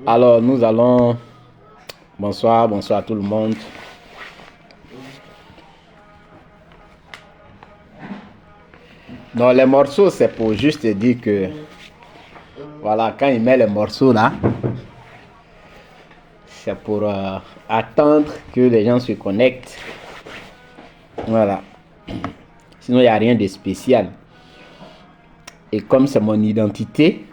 Alors, nous allons... Bonsoir, bonsoir à tout le monde. Donc, les morceaux, c'est pour juste dire que... Voilà, quand il met les morceaux là, c'est pour attendre que les gens se connectent. Voilà. Sinon, il n'y a rien de spécial. Et comme c'est mon identité,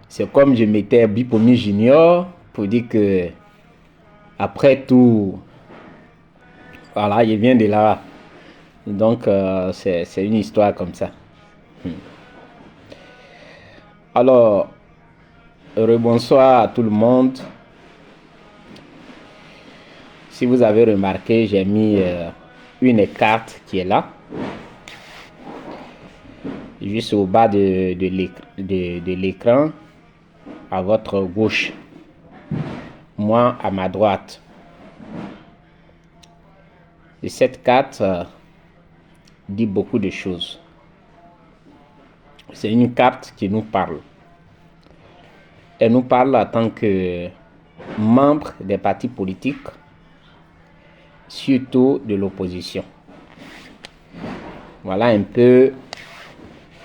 c'est comme je mettais Bipomi Junior pour dire que, après tout, voilà, je viens de là. Donc, c'est une histoire comme ça. Alors, rebonsoir à tout le monde. Si vous avez remarqué, j'ai mis une carte qui est là. Juste au bas de l'écran, à votre gauche. Moi, à ma droite. Et cette carte dit beaucoup de choses. C'est une carte qui nous parle. Elle nous parle en tant que membre des partis politiques, surtout de l'opposition. Voilà un peu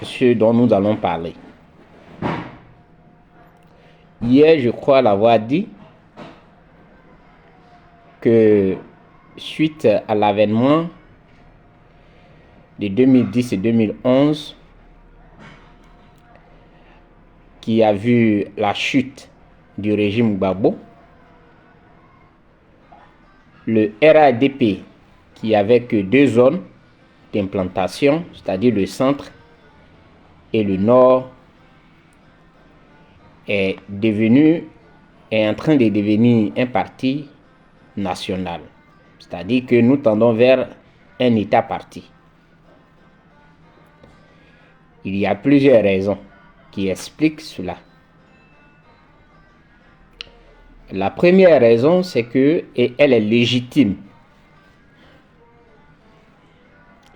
ce dont nous allons parler. Hier, je crois l'avoir dit, que suite à l'avènement de 2010 et 2011, qui a vu la chute du régime Gbagbo, le RADP, qui avait que deux zones d'implantation, c'est-à-dire le centre et le nord, est en train de devenir un parti national. C'est-à-dire que nous tendons vers un État-parti. Il y a plusieurs raisons qui expliquent cela. La première raison, c'est que, et elle est légitime.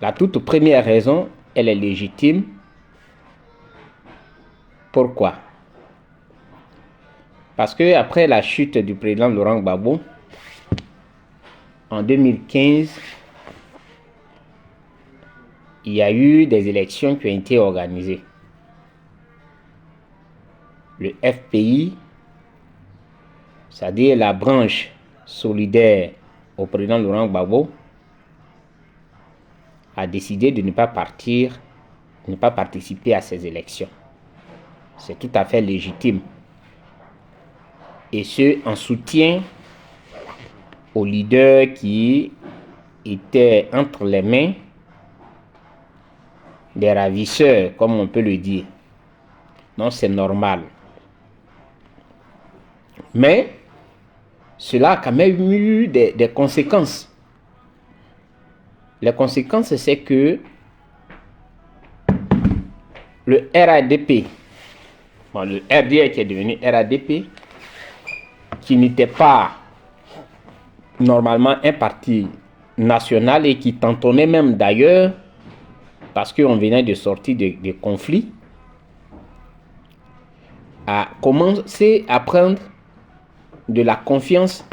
La toute première raison, elle est légitime. Pourquoi? Parce que après la chute du président Laurent Gbagbo, en 2015, il y a eu des élections qui ont été organisées. Le FPI, c'est-à-dire la branche solidaire au président Laurent Gbagbo, a décidé de ne pas participer à ces élections. C'est tout à fait légitime. Et ce, en soutien aux leaders qui étaient entre les mains des ravisseurs, comme on peut le dire. Non, c'est normal. Mais cela a quand même eu des conséquences. Les conséquences, c'est que le RADP, le RDR qui est devenu RADP, qui n'était pas normalement un parti national et qui tentonnait même d'ailleurs, parce qu'on venait de sortir de conflits, a commencé à prendre de la confiance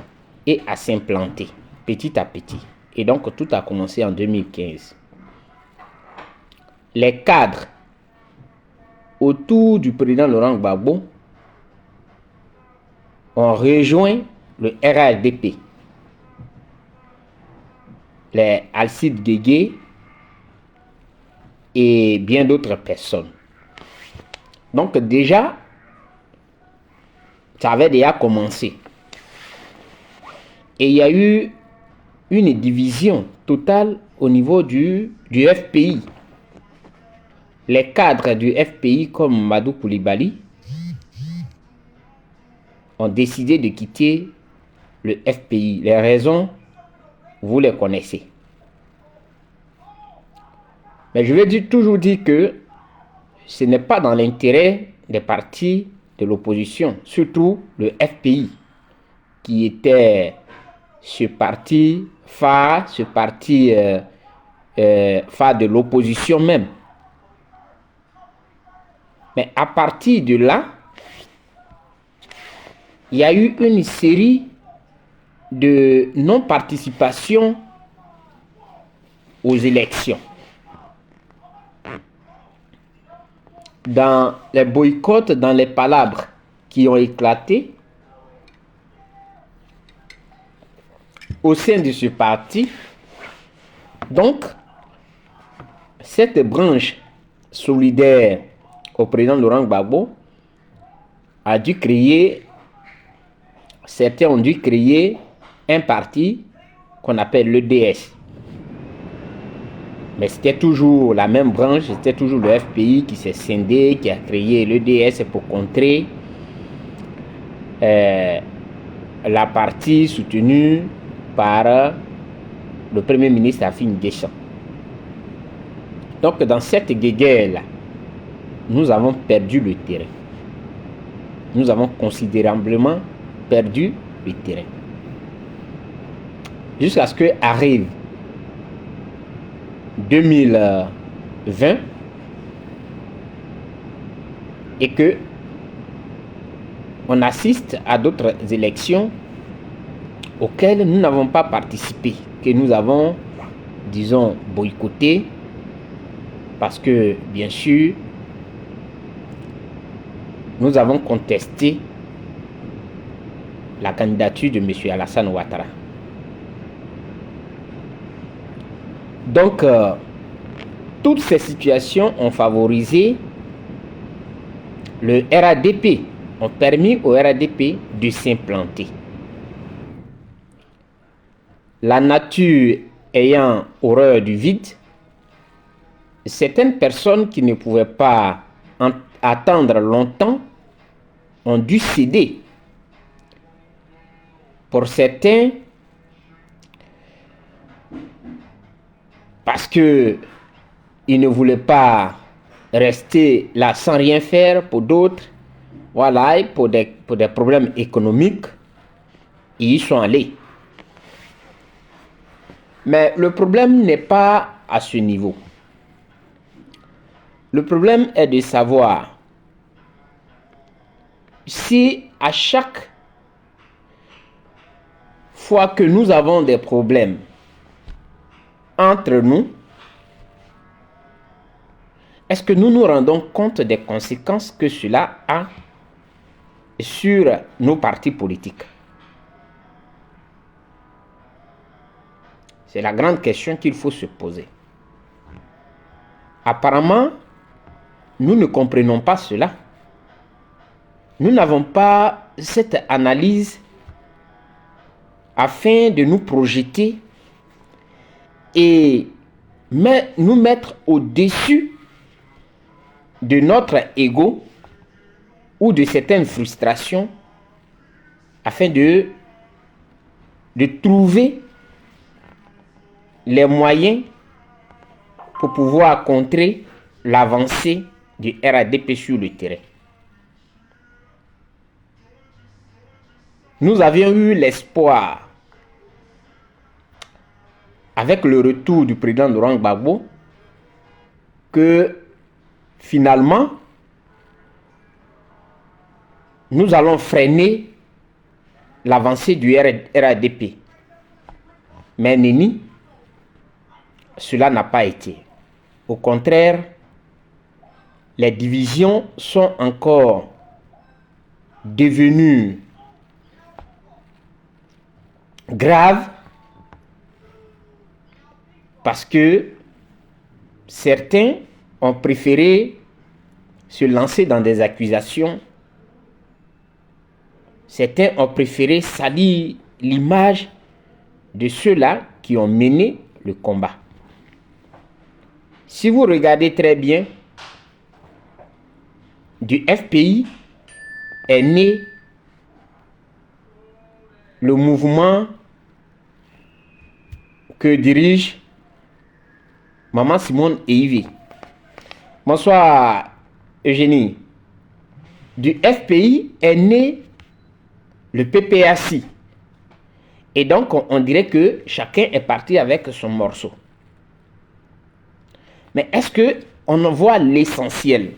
et à s'implanter petit à petit. Et donc tout a commencé en 2015. Les cadres autour du président Laurent Gbagbo ont rejoint le RADP. Les Alcide Guégué et bien d'autres personnes. Donc déjà, ça avait déjà commencé. Et il y a eu une division totale au niveau du FPI. Les cadres du FPI comme Madou Koulibaly ont décidé de quitter le FPI. Les raisons, vous les connaissez. Mais je vais toujours dire que ce n'est pas dans l'intérêt des partis de l'opposition, surtout le FPI, qui était ce parti phare, phare de l'opposition même. Mais à partir de là, il y a eu une série de non-participation aux élections. Dans les boycotts, dans les palabres qui ont éclaté au sein de ce parti, donc cette branche solidaire au président Laurent Gbagbo a dû créer, certains ont dû créer un parti qu'on appelle l'EDS. Mais c'était toujours la même branche, c'était toujours le FPI qui s'est scindé, qui a créé l'EDS pour contrer la partie soutenue par le Premier ministre Afin Guéchan. Donc dans cette guerre-là, nous avons perdu le terrain. Nous avons considérablement perdu le terrain. Jusqu'à ce que arrive 2020 et que on assiste à d'autres élections auxquelles nous n'avons pas participé, que nous avons, disons, boycotté, parce que, bien sûr, nous avons contesté la candidature de M. Alassane Ouattara. Donc, toutes ces situations ont favorisé le RADP, ont permis au RADP de s'implanter. La nature ayant horreur du vide, certaines personnes qui ne pouvaient pas attendre longtemps ont dû céder. Pour certains, parce que ils ne voulaient pas rester là sans rien faire. Pour d'autres, voilà, pour des problèmes économiques, ils y sont allés. Mais le problème n'est pas à ce niveau. Le problème est de savoir si à chaque fois que nous avons des problèmes entre nous, est-ce que nous nous rendons compte des conséquences que cela a sur nos partis politiques? C'est la grande question qu'il faut se poser. Apparemment, nous ne comprenons pas cela. Nous n'avons pas cette analyse afin de nous projeter et nous mettre au-dessus de notre ego ou de certaines frustrations afin de trouver les moyens pour pouvoir contrer l'avancée du RADP sur le terrain. Nous avions eu l'espoir, avec le retour du président Laurent Gbagbo, que finalement, nous allons freiner l'avancée du RADP. Mais Nini, cela n'a pas été. Au contraire, les divisions sont encore devenues graves parce que certains ont préféré se lancer dans des accusations. Certains ont préféré salir l'image de ceux-là qui ont mené le combat. Si vous regardez très bien, du FPI est né le mouvement que dirige Maman Simone et Yves. Bonsoir Eugénie. Du FPI est né le PPAC. Et donc on dirait que chacun est parti avec son morceau. Mais est-ce qu'on en voit l'essentiel?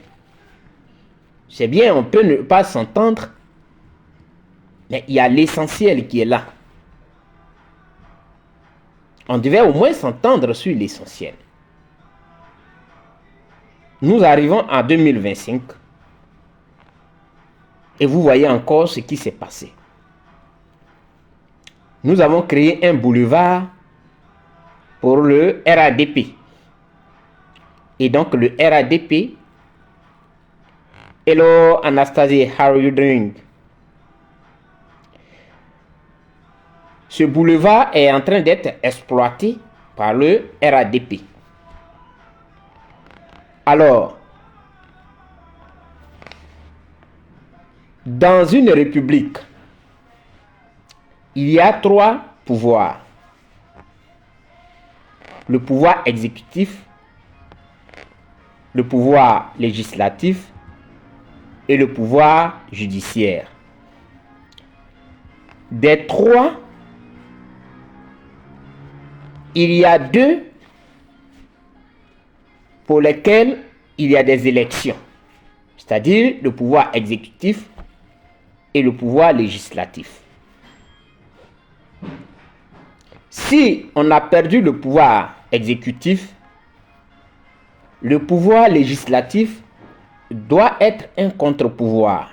C'est bien, on peut ne pas s'entendre, mais il y a l'essentiel qui est là. On devait au moins s'entendre sur l'essentiel. Nous arrivons en 2025 et vous voyez encore ce qui s'est passé. Nous avons créé un boulevard pour le RADP. Et donc le RADP, hello Anastasia, how are you doing? Ce boulevard est en train d'être exploité par le RADP. Alors, dans une république, il y a 3 pouvoirs. Le pouvoir exécutif, le pouvoir législatif et le pouvoir judiciaire. Des 3, il y a 2 pour lesquels il y a des élections, c'est-à-dire le pouvoir exécutif et le pouvoir législatif. Si on a perdu le pouvoir exécutif, le pouvoir législatif doit être un contre-pouvoir.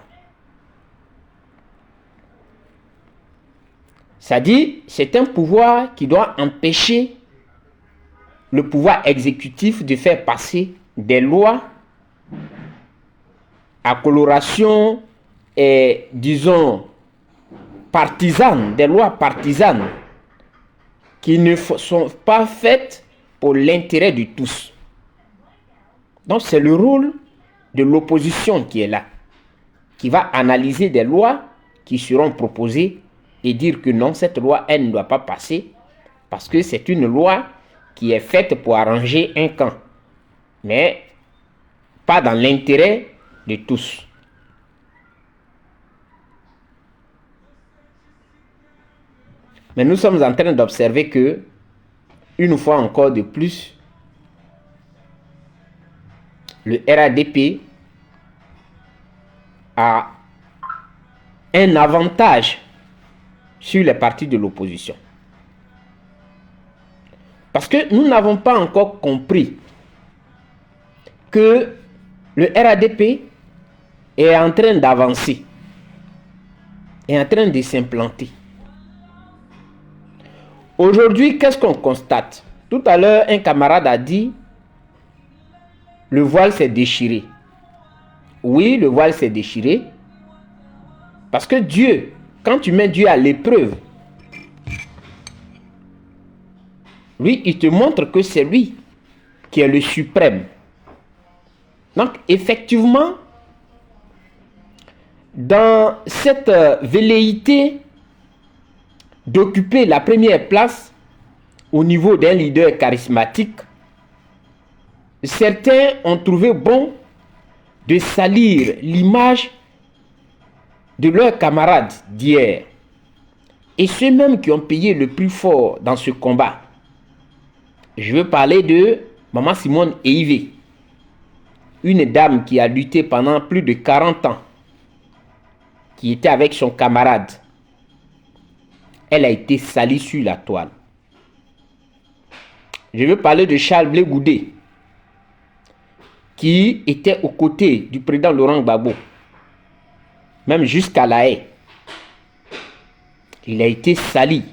C'est-à-dire, c'est un pouvoir qui doit empêcher le pouvoir exécutif de faire passer des lois à coloration et, disons, partisanes, des lois partisanes qui ne sont pas faites pour l'intérêt de tous. Donc, c'est le rôle de l'opposition qui est là, qui va analyser des lois qui seront proposées et dire que non, cette loi, elle ne doit pas passer parce que c'est une loi qui est faite pour arranger un camp, mais pas dans l'intérêt de tous. Mais nous sommes en train d'observer que, une fois encore de plus, le RADP a un avantage sur les partis de l'opposition. Parce que nous n'avons pas encore compris que le RADP est en train d'avancer, est en train de s'implanter. Aujourd'hui, qu'est-ce qu'on constate? Tout à l'heure, un camarade a dit le voile s'est déchiré. Oui, le voile s'est déchiré. Parce que Dieu, quand tu mets Dieu à l'épreuve, lui, il te montre que c'est lui qui est le suprême. Donc, effectivement, dans cette velléité d'occuper la première place au niveau d'un leader charismatique, certains ont trouvé bon de salir l'image de leurs camarades d'hier. Et ceux-mêmes qui ont payé le plus fort dans ce combat. Je veux parler de Maman Simone Eivé, une dame qui a lutté pendant plus de 40 ans, qui était avec son camarade. Elle a été salie sur la toile. Je veux parler de Charles Blé Goudé, qui était aux côtés du président Laurent Gbagbo, même jusqu'à La Haye. Il a été sali.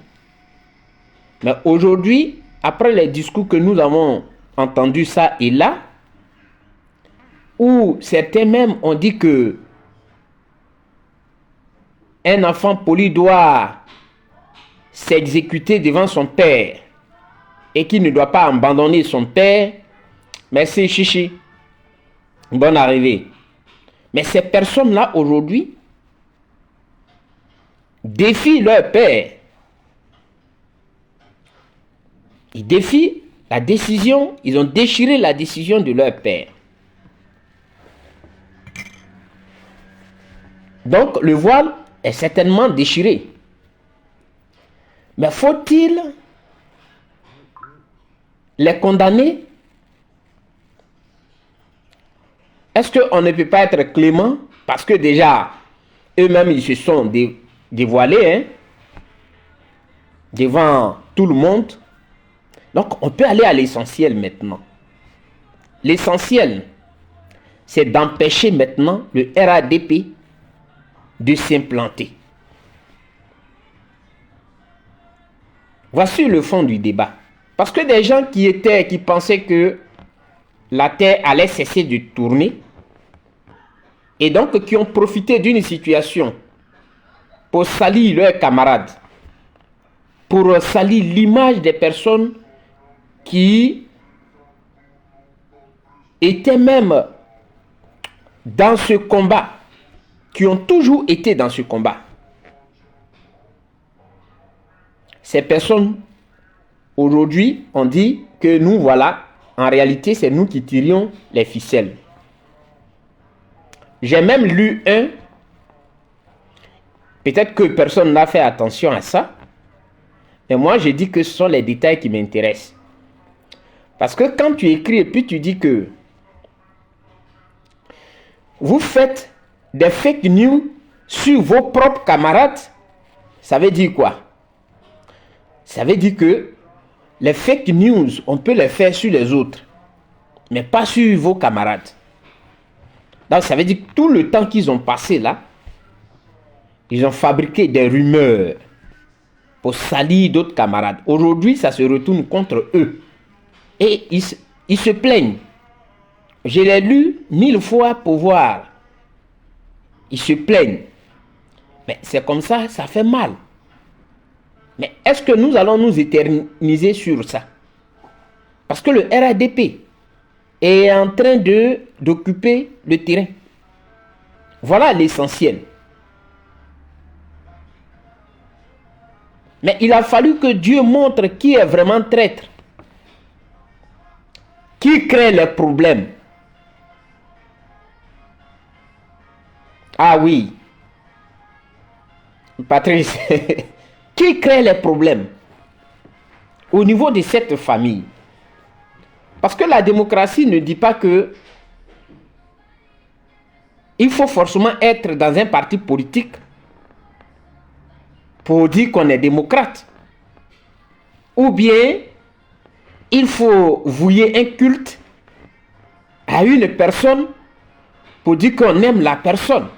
Mais aujourd'hui, après les discours que nous avons entendus ça et là, où certains même ont dit que un enfant poli doit s'exécuter devant son père et qu'il ne doit pas abandonner son père, merci Chichi, bonne arrivée. Mais ces personnes-là aujourd'hui défient leur père. Ils défient la décision, ils ont déchiré la décision de leur père. Donc le voile est certainement déchiré. Mais faut-il les condamner? Est-ce qu'on ne peut pas être clément Parce que déjà, eux-mêmes, ils se sont dévoilés hein, devant tout le monde. Donc, on peut aller à l'essentiel maintenant. L'essentiel, c'est d'empêcher maintenant le RADP de s'implanter. Voici le fond du débat. Parce que des gens qui pensaient que la Terre allait cesser de tourner, et donc qui ont profité d'une situation pour salir leurs camarades, pour salir l'image des personnes qui étaient même dans ce combat, qui ont toujours été dans ce combat. Ces personnes, aujourd'hui, on dit que nous, voilà, en réalité, c'est nous qui tirions les ficelles. J'ai même lu peut-être que personne n'a fait attention à ça, mais moi, je dis que ce sont les détails qui m'intéressent. Parce que quand tu écris et puis tu dis que vous faites des fake news sur vos propres camarades, ça veut dire quoi? Ça veut dire que les fake news, on peut les faire sur les autres, mais pas sur vos camarades. Donc ça veut dire que tout le temps qu'ils ont passé là, ils ont fabriqué des rumeurs pour salir d'autres camarades. Aujourd'hui, ça se retourne contre eux. Et ils se plaignent. Je l'ai lu 1000 fois pour voir. Ils se plaignent. Mais c'est comme ça, ça fait mal. Mais est-ce que nous allons nous éterniser sur ça? Parce que le RADP est en train d'occuper le terrain. Voilà l'essentiel. Mais il a fallu que Dieu montre qui est vraiment traître. Qui crée les problèmes? Ah oui. Patrice. Qui crée les problèmes au niveau de cette famille? Parce que la démocratie ne dit pas que il faut forcément être dans un parti politique pour dire qu'on est démocrate. Ou bien, il faut vouer un culte à une personne pour dire qu'on aime la personne.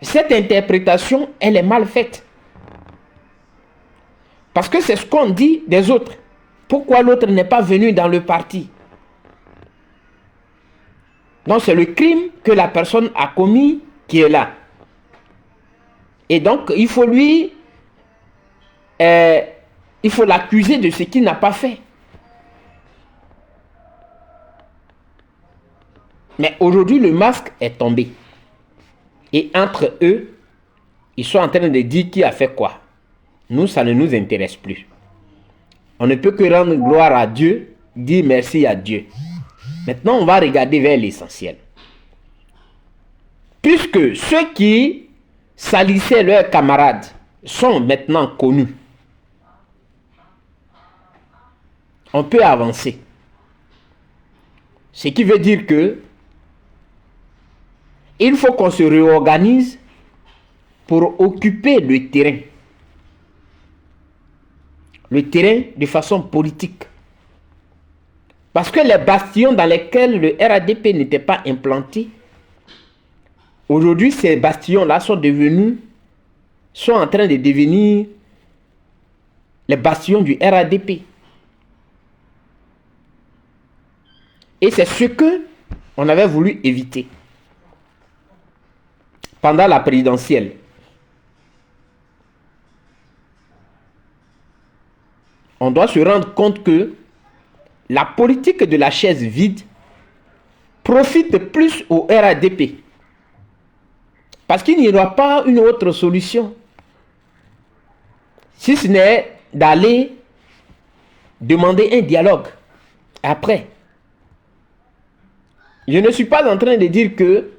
Cette interprétation, elle est mal faite. Parce que c'est ce qu'on dit des autres. Pourquoi l'autre n'est pas venu dans le parti? Donc c'est le crime que la personne a commis qui est là. Et donc il faut l'accuser de ce qu'il n'a pas fait. Mais aujourd'hui, le masque est tombé. Et entre eux, ils sont en train de dire qui a fait quoi. Nous, ça ne nous intéresse plus. On ne peut que rendre gloire à Dieu, dire merci à Dieu. Maintenant, on va regarder vers l'essentiel. Puisque ceux qui salissaient leurs camarades sont maintenant connus, on peut avancer. Ce qui veut dire que il faut qu'on se réorganise pour occuper le terrain. Le terrain de façon politique. Parce que les bastions dans lesquels le RADP n'était pas implanté, aujourd'hui ces bastions-là sont en train de devenir les bastions du RADP. Et c'est ce que on avait voulu éviter pendant la présidentielle. On doit se rendre compte que la politique de la chaise vide profite plus au RADP. Parce qu'il n'y aura pas une autre solution. Si ce n'est d'aller demander un dialogue après. Je ne suis pas en train de dire que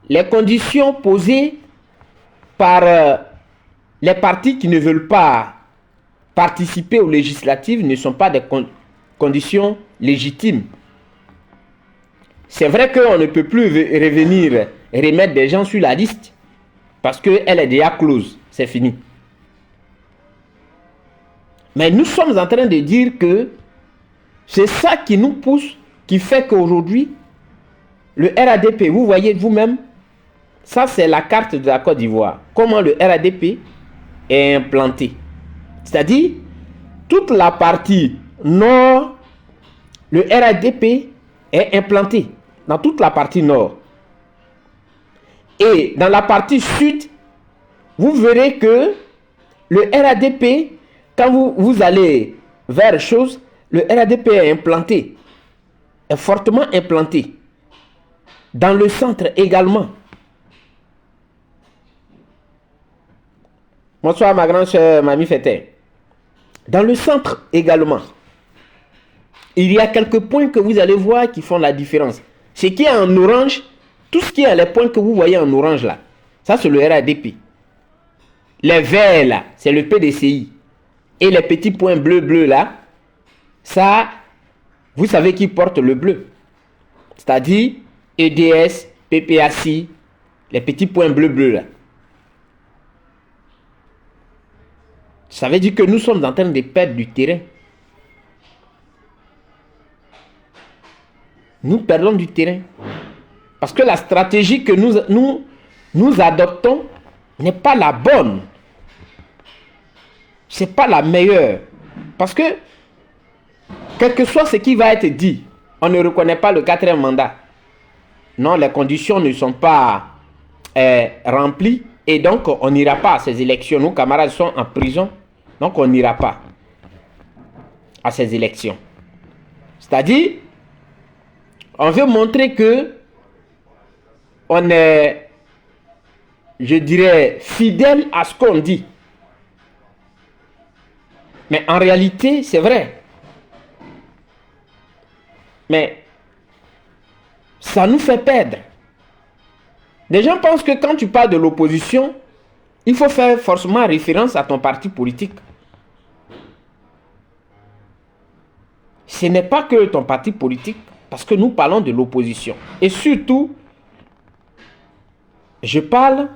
les conditions posées par les partis qui ne veulent pas participer aux législatives ne sont pas des conditions légitimes. c'est vrai qu'on ne peut plus revenir remettre des gens sur la liste parce qu'elle est déjà close, c'est fini. Mais nous sommes en train de dire que c'est ça qui nous pousse, qui fait qu'aujourd'hui, le RADP, vous voyez vous-même, ça c'est la carte de la Côte d'Ivoire. Comment le RADP est implanté. C'est-à-dire, toute la partie nord, le RADP est implanté dans toute la partie nord. Et dans la partie sud, vous verrez que le RADP, quand vous allez vers chose, le RADP est implanté, est fortement implanté. Dans le centre également. Bonsoir ma grande soeur Mamie Fété. Dans le centre également. Il y a quelques points que vous allez voir qui font la différence. Ce qui est en orange, tout ce qui est les points que vous voyez en orange là, ça c'est le RADP. Les verts là, c'est le PDCI. Et les petits points bleus là, ça, vous savez qui porte le bleu. C'est-à-dire EDS, PPAC, les petits points bleus là. Ça veut dire que nous sommes en train de perdre du terrain. Nous perdons du terrain. Parce que la stratégie que nous adoptons n'est pas la bonne. Ce n'est pas la meilleure. Parce que, quel que soit ce qui va être dit, on ne reconnaît pas le 4e mandat. Non, les conditions ne sont pas remplies. Et donc, on n'ira pas à ces élections. Nos camarades sont en prison. Donc, on n'ira pas à ces élections. C'est-à-dire, on veut montrer que on est, je dirais, fidèle à ce qu'on dit. Mais en réalité, c'est vrai. Mais ça nous fait perdre. Les gens pensent que quand tu parles de l'opposition, il faut faire forcément référence à ton parti politique. Ce n'est pas que ton parti politique, parce que nous parlons de l'opposition. Et surtout, je parle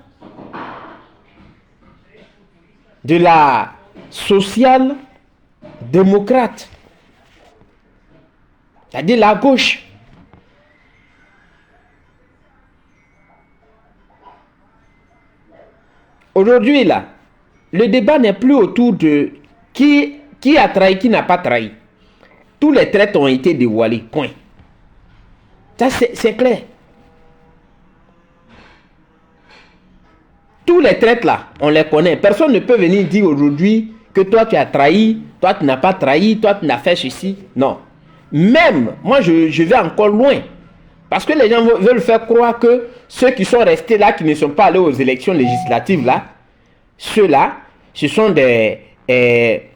de la social-démocrate, c'est-à-dire la gauche. Aujourd'hui, là, le débat n'est plus autour de qui a trahi, qui n'a pas trahi. Tous les traîtres ont été dévoilés, point. Ça, c'est clair. Tous les traîtres là, on les connaît. Personne ne peut venir dire aujourd'hui que toi tu as trahi, toi tu n'as pas trahi, toi tu n'as fait ceci. Non. Même, moi je vais encore loin. Parce que les gens veulent faire croire que ceux qui sont restés là, qui ne sont pas allés aux élections législatives là, ceux-là, ce sont des,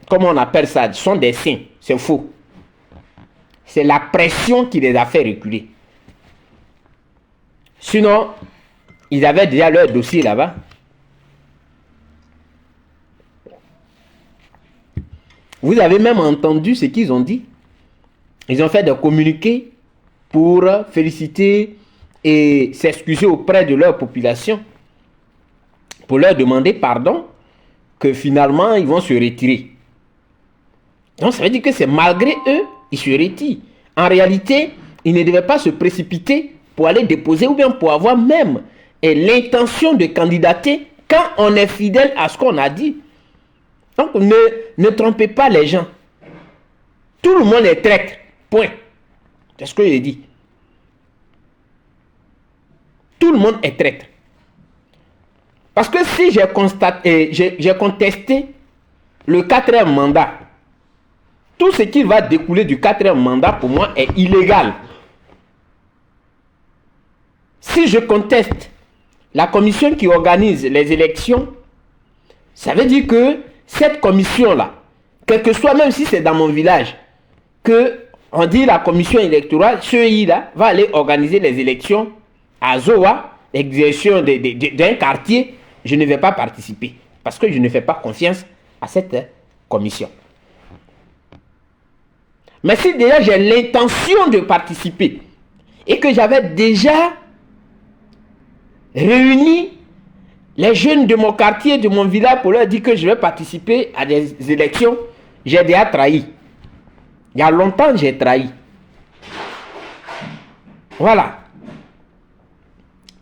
comment on appelle ça, ce sont des saints. C'est faux. C'est la pression qui les a fait reculer. Sinon, ils avaient déjà leur dossier là-bas. Vous avez même entendu ce qu'ils ont dit. Ils ont fait des communiqués pour féliciter et s'excuser auprès de leur population. Pour leur demander pardon, que finalement ils vont se retirer. Donc ça veut dire que c'est malgré eux, ils se retirent. En réalité, ils ne devaient pas se précipiter pour aller déposer ou bien pour avoir même l'intention de candidater quand on est fidèle à ce qu'on a dit. Donc ne trompez pas les gens. Tout le monde est traître. Point. C'est ce que j'ai dit. Tout le monde est traître. Parce que si j'ai contesté le 4e mandat, tout ce qui va découler du 4e mandat pour moi est illégal. Si je conteste la commission qui organise les élections, ça veut dire que cette commission-là, quel que soit, même si c'est dans mon village, que on dit la commission électorale, CEI-là, va aller organiser les élections à Zoa, l'exécution d'un quartier, je ne vais pas participer. Parce que je ne fais pas confiance à cette commission. Mais si déjà j'ai l'intention de participer, et que j'avais déjà réuni les jeunes de mon quartier, de mon village, pour leur dire que je vais participer à des élections, j'ai déjà trahi. Il y a longtemps, j'ai trahi. Voilà.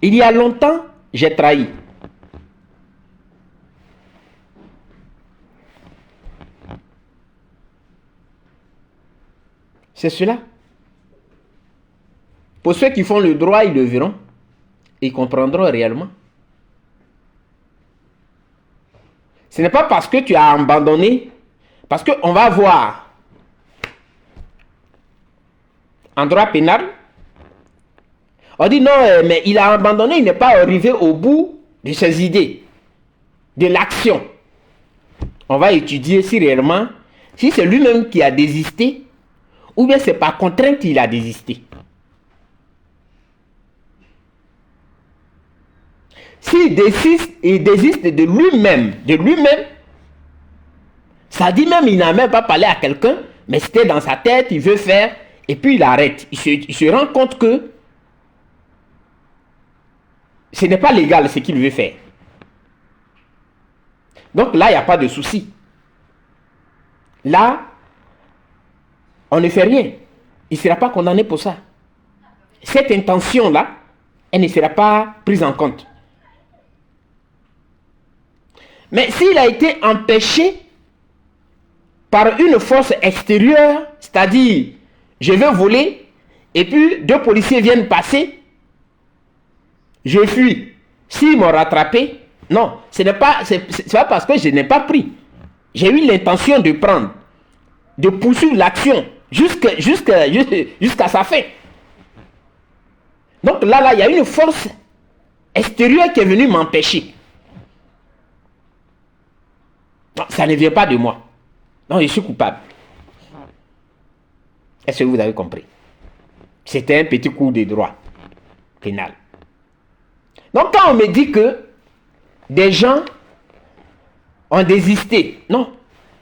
Il y a longtemps, j'ai trahi. C'est cela. Pour ceux qui font le droit, ils le verront. Ils comprendront réellement. Ce n'est pas parce que tu as abandonné, parce qu'on va voir en droit pénal, on dit non, mais il a abandonné, il n'est pas arrivé au bout de ses idées, de l'action. On va étudier si réellement, si c'est lui-même qui a désisté, ou bien c'est par contrainte qu'il a désisté. S'il désiste de lui-même, ça dit même il n'a même pas parlé à quelqu'un, mais c'était dans sa tête, il veut faire, et puis il arrête. Il se rend compte que ce n'est pas légal ce qu'il veut faire. Donc là, il n'y a pas de souci. Là, on ne fait rien. Il ne sera pas condamné pour ça. Cette intention-là, elle ne sera pas prise en compte. Mais s'il a été empêché par une force extérieure, c'est-à-dire, je veux voler, et puis 2 policiers viennent passer, je fuis. S'ils m'ont rattrapé, non, ce n'est pas parce que je n'ai pas pris. J'ai eu l'intention de prendre, de poursuivre l'action jusqu'à sa fin. Donc là, il y a une force extérieure qui est venue m'empêcher. Non, ça ne vient pas de moi. Non, je suis coupable. Est-ce que vous avez compris? C'était un petit coup de droit pénal. Donc quand on me dit que des gens ont désisté, non.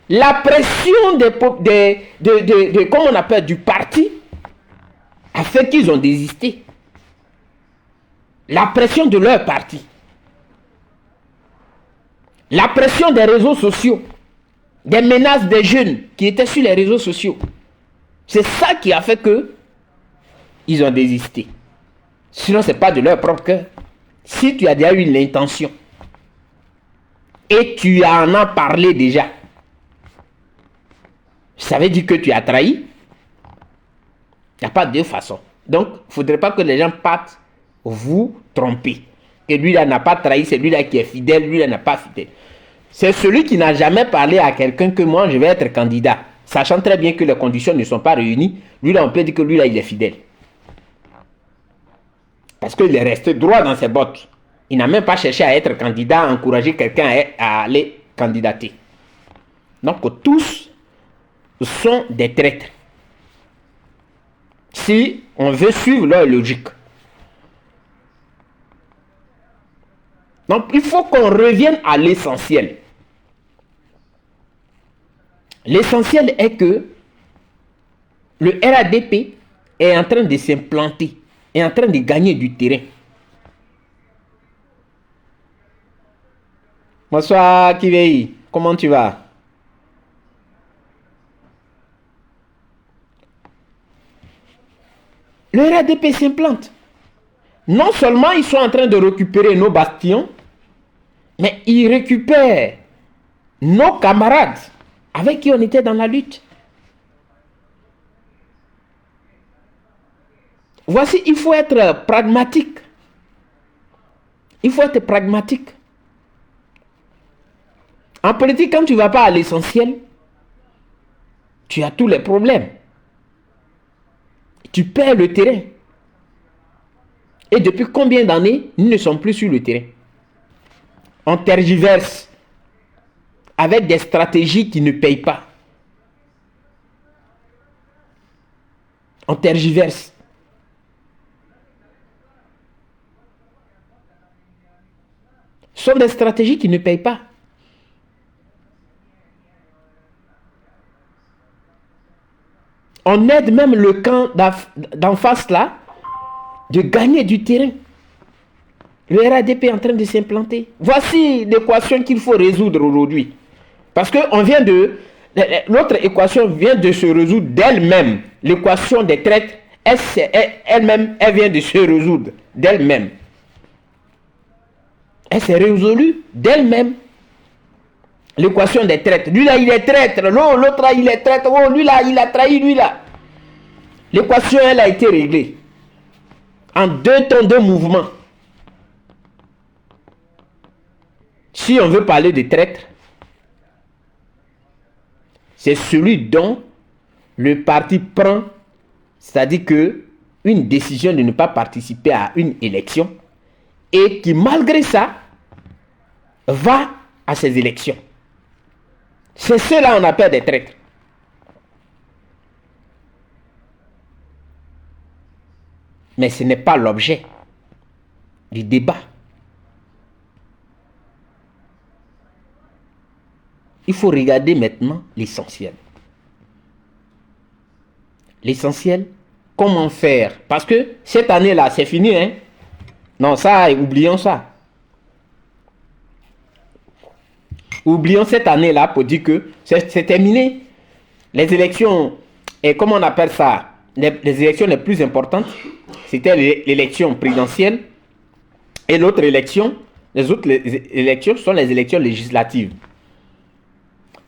La pression comment on appelle, du parti a fait qu'ils ont désisté. La pression de leur parti. La pression des réseaux sociaux. Des menaces des jeunes qui étaient sur les réseaux sociaux. C'est ça qui a fait que ils ont désisté. Sinon, ce n'est pas de leur propre cœur. Si tu as déjà eu l'intention et tu en as parlé déjà, ça veut dire que tu as trahi. Il n'y a pas de façon. Donc, il ne faudrait pas que les gens partent vous tromper. Que lui-là n'a pas trahi, c'est lui-là qui est fidèle, lui-là n'a pas fidèle. C'est celui qui n'a jamais parlé à quelqu'un que moi, je vais être candidat. Sachant très bien que les conditions ne sont pas réunies, lui-là, on peut dire que lui-là, il est fidèle. Parce qu'il est resté droit dans ses bottes. Il n'a même pas cherché à être candidat, à encourager quelqu'un à aller candidater. Donc, tous sont des traîtres. Si on veut suivre leur logique. Donc, il faut qu'on revienne à l'essentiel. L'essentiel est que le RADP est en train de s'implanter, est en train de gagner du terrain. Bonsoir Kivei, comment tu vas? Le RADP s'implante. Non seulement ils sont en train de récupérer nos bastions, mais ils récupèrent nos camarades avec qui on était dans la lutte. Voici, il faut être pragmatique. Il faut être pragmatique. En politique, quand tu ne vas pas à l'essentiel, tu as tous les problèmes. Tu perds le terrain. Et depuis combien d'années, nous ne sommes plus sur le terrain? On tergiverse avec des stratégies qui ne payent pas. On tergiverse. Ce sont des stratégies qui ne payent pas. On aide même le camp d'en face là de gagner du terrain. Le RADP est en train de s'implanter. Voici l'équation qu'il faut résoudre aujourd'hui. Parce que l'autre équation vient de se résoudre d'elle-même. L'équation des traites, elle-même, elle vient de se résoudre d'elle-même. Elle s'est résolue d'elle-même. L'équation des traites. Lui là, il est traître. L'autre là, il est traître. Oh, lui là, il a trahi, lui là. L'équation, elle a été réglée. En 2 temps, 2 mouvements. Si on veut parler de traître, c'est celui dont le parti prend, c'est-à-dire que une décision de ne pas participer à une élection et qui, malgré ça, va à ces élections. C'est ceux-là qu'on appelle des traîtres. Mais ce n'est pas l'objet du débat. Il faut regarder maintenant l'essentiel. L'essentiel, comment faire? Parce que cette année-là, c'est fini, hein? Non, ça, oublions ça. Oublions cette année-là pour dire que c'est terminé. Les élections, et comment on appelle ça? Les élections les plus importantes, c'était l'élection présidentielle. Et l'autre élection, les autres élections sont les élections législatives.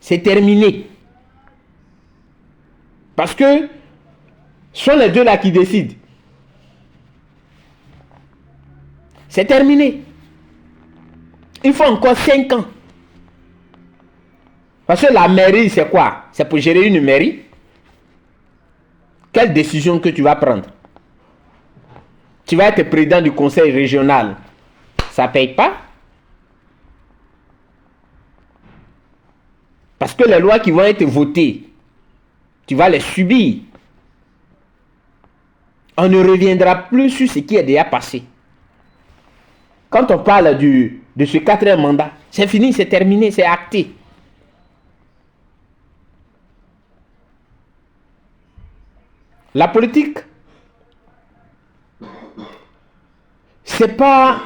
C'est terminé. Parce que ce sont les deux là qui décident. C'est terminé. Il faut encore 5 ans. Parce que la mairie, c'est quoi? C'est pour gérer une mairie. Quelle décision que tu vas prendre? Tu vas être président du conseil régional. Ça ne paye pas. Parce que les lois qui vont être votées, tu vas les subir. On ne reviendra plus sur ce qui est déjà passé. Quand on parle de ce 4e mandat, c'est fini, c'est terminé, c'est acté. La politique, c'est pas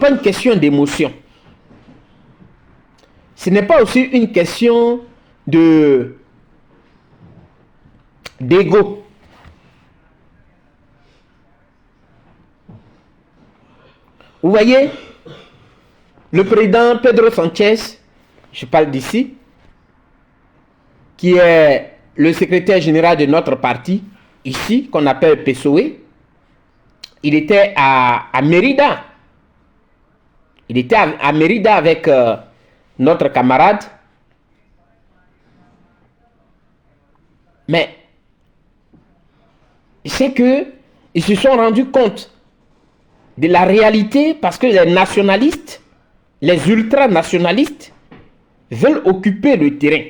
une question d'émotion. Ce n'est pas aussi une question d'ego. Vous voyez, le président Pedro Sanchez, je parle d'ici, qui est le secrétaire général de notre parti, ici, qu'on appelle PSOE, il était à Mérida. Il était à Mérida avec notre camarade. Mais c'est que ils se sont rendus compte de la réalité parce que les nationalistes, les ultranationalistes veulent occuper le terrain.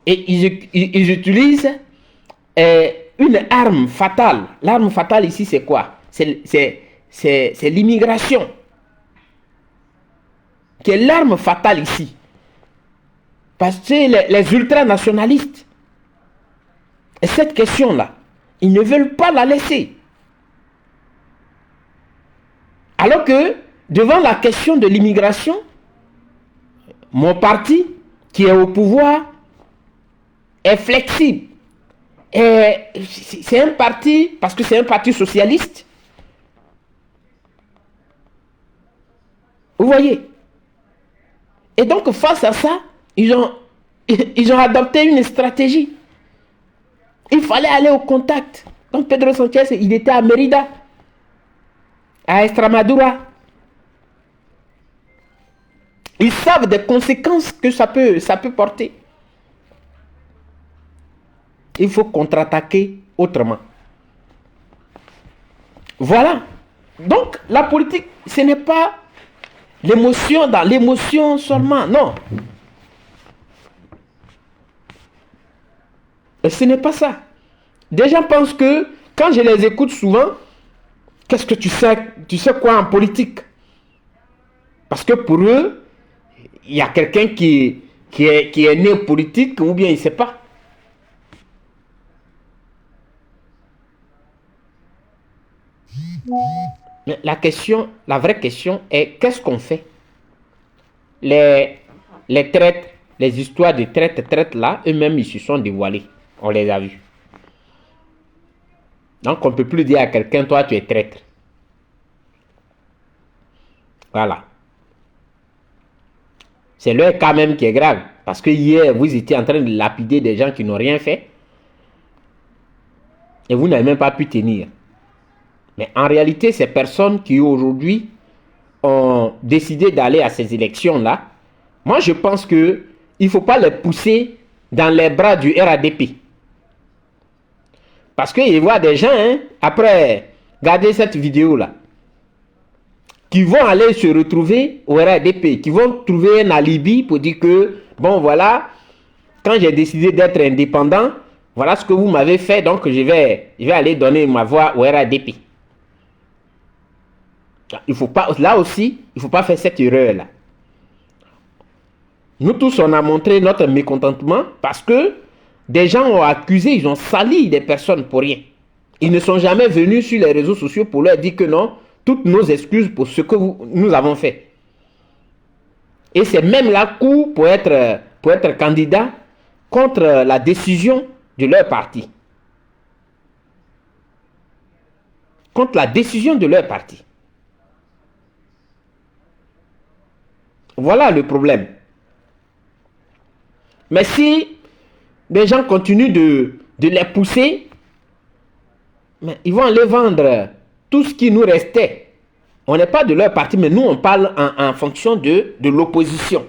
Et ils utilisent une arme fatale. L'arme fatale ici, c'est quoi? C'est l'immigration. Qui est l'arme fatale ici. Parce que les ultranationalistes, et cette question-là, ils ne veulent pas la laisser. Alors que, devant la question de l'immigration, mon parti, qui est au pouvoir, est flexible. C'est un parti, parce que c'est un parti socialiste. Vous voyez? Et donc, face à ça, ils ont adopté une stratégie. Il fallait aller au contact. Donc, Pedro Sanchez, il était à Mérida, à Extremadura. Ils savent des conséquences que ça peut porter. Il faut contre-attaquer autrement. Voilà. Donc, la politique, ce n'est pas l'émotion dans l'émotion seulement. Non. Et ce n'est pas ça. Des gens pensent que, quand je les écoute souvent, qu'est-ce que tu sais quoi en politique? Parce que pour eux, il y a quelqu'un qui est né politique ou bien il ne sait pas. Mais la vraie question est qu'est-ce qu'on fait? Les traites, les histoires de traite là, eux-mêmes, ils se sont dévoilés. On les a vus. Donc, on ne peut plus dire à quelqu'un, toi, tu es traître. Voilà. C'est leur cas même qui est grave. Parce que hier, vous étiez en train de lapider des gens qui n'ont rien fait. Et vous n'avez même pas pu tenir. Mais en réalité, ces personnes qui aujourd'hui ont décidé d'aller à ces élections-là, moi je pense qu'il ne faut pas les pousser dans les bras du RADP. Parce qu'il y a des gens, hein, après regarder cette vidéo-là, qui vont aller se retrouver au RADP, qui vont trouver un alibi pour dire que, bon voilà, quand j'ai décidé d'être indépendant, voilà ce que vous m'avez fait, donc je vais aller donner ma voix au RADP. Il faut pas, là aussi, il ne faut pas faire cette erreur-là. Nous tous, on a montré notre mécontentement parce que des gens ont accusé, ils ont sali des personnes pour rien. Ils ne sont jamais venus sur les réseaux sociaux pour leur dire que non, toutes nos excuses pour ce que nous avons fait. Et c'est même la cour pour être candidat contre la décision de leur parti. Contre la décision de leur parti. Voilà le problème. Mais si les gens continuent de les pousser, mais ils vont aller vendre tout ce qui nous restait. On n'est pas de leur parti, mais nous on parle en fonction de l'opposition.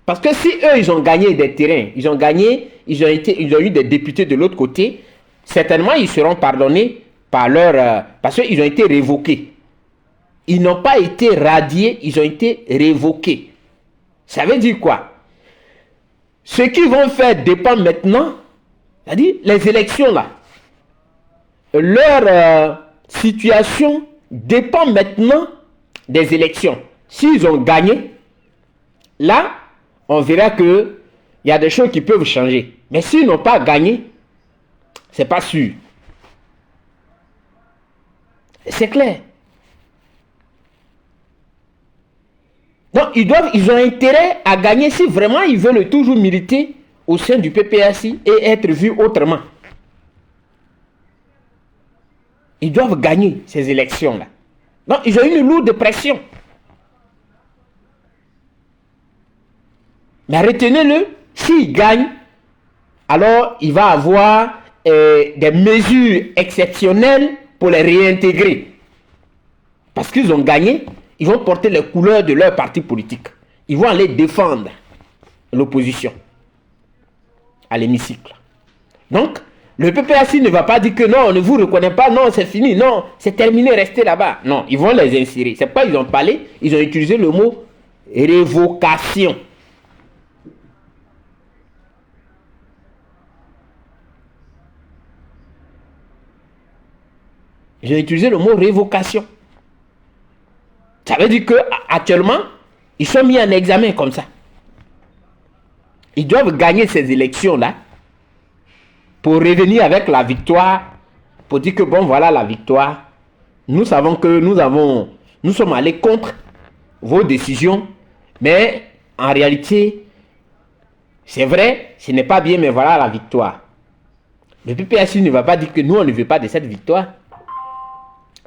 Parce que si eux ils ont gagné des terrains, ils ont eu des députés de l'autre côté, certainement ils seront pardonnés par parce qu'ils ont été révoqués. Ils n'ont pas été radiés, ils ont été révoqués. Ça veut dire quoi? Ce qu'ils vont faire dépend maintenant, c'est-à-dire les élections là. Leur situation dépend maintenant des élections. S'ils ont gagné, là, on verra que il y a des choses qui peuvent changer. Mais s'ils n'ont pas gagné, c'est pas sûr. C'est clair. Donc, ils ont intérêt à gagner si vraiment ils veulent toujours militer au sein du PPACI et être vus autrement. Ils doivent gagner ces élections-là. Donc, ils ont une lourde pression. Mais retenez-le, s'ils gagnent, alors il va avoir des mesures exceptionnelles pour les réintégrer. Parce qu'ils ont gagné, ils vont porter les couleurs de leur parti politique. Ils vont aller défendre l'opposition à l'hémicycle. Donc, le PPACI ne va pas dire que non, on ne vous reconnaît pas, non, c'est fini, non, c'est terminé, restez là-bas. Non, ils vont les insérer. C'est pas ils ont parlé, ils ont utilisé le mot révocation. Ils ont utilisé le mot révocation. Ça veut dire qu'actuellement, ils sont mis en examen comme ça. Ils doivent gagner ces élections-là pour revenir avec la victoire, pour dire que bon, voilà la victoire. Nous savons que nous sommes allés contre vos décisions, mais en réalité, c'est vrai, ce n'est pas bien, mais voilà la victoire. Le PPACI ne va pas dire que nous, on ne veut pas de cette victoire.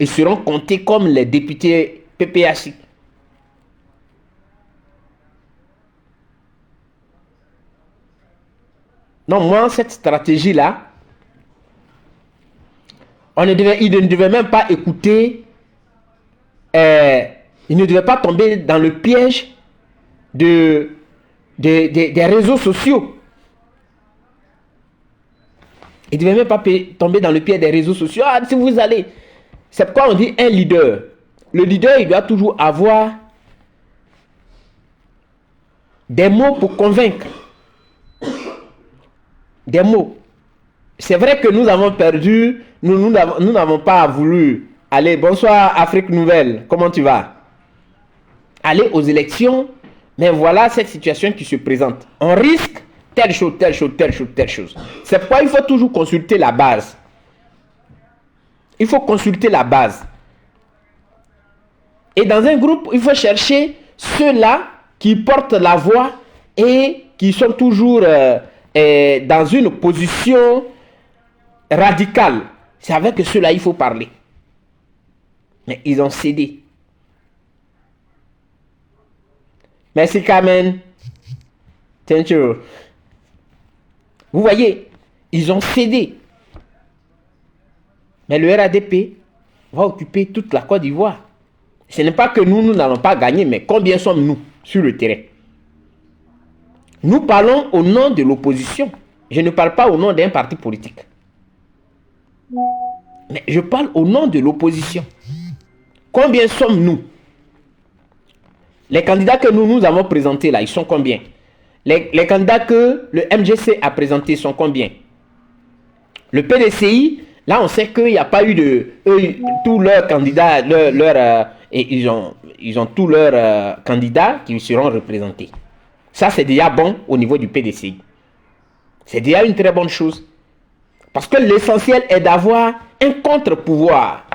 Ils seront comptés comme les députés PPACI. Non, moi, cette stratégie-là, ils ne devaient même pas écouter, ils ne devaient pas tomber dans le piège des réseaux sociaux. Ils ne devaient même pas tomber dans le piège des réseaux sociaux. Ah, si vous allez, c'est pourquoi on dit un leader. Le leader, il doit toujours avoir des mots pour convaincre. Des mots. C'est vrai que nous avons perdu, nous n'avons pas voulu aller. Bonsoir Afrique Nouvelle, comment tu vas? Aller aux élections, mais voilà cette situation qui se présente. On risque telle chose, telle chose, telle chose, telle chose. C'est pourquoi il faut toujours consulter la base. il faut consulter la base. Et dans un groupe, il faut chercher ceux-là qui portent la voix et qui sont toujours dans une position radicale. C'est avec ceux-là qu'il faut parler. Mais ils ont cédé. Merci Carmen. Thank you. Vous voyez, ils ont cédé. Mais le RADP va occuper toute la Côte d'Ivoire. Ce n'est pas que nous n'allons pas gagner, mais combien sommes-nous sur le terrain? Nous parlons au nom de l'opposition. Je ne parle pas au nom d'un parti politique. Mais je parle au nom de l'opposition. Combien sommes-nous? Les candidats que nous avons présentés là, ils sont combien? Les candidats que le MGC a présentés sont combien? Le PDCI, là on sait qu'il n'y a pas eu de... tous leurs candidats, ils ont tous leurs candidats qui seront représentés. Ça c'est déjà bon au niveau du PDCI. C'est déjà une très bonne chose. Parce que l'essentiel est d'avoir un contre-pouvoir.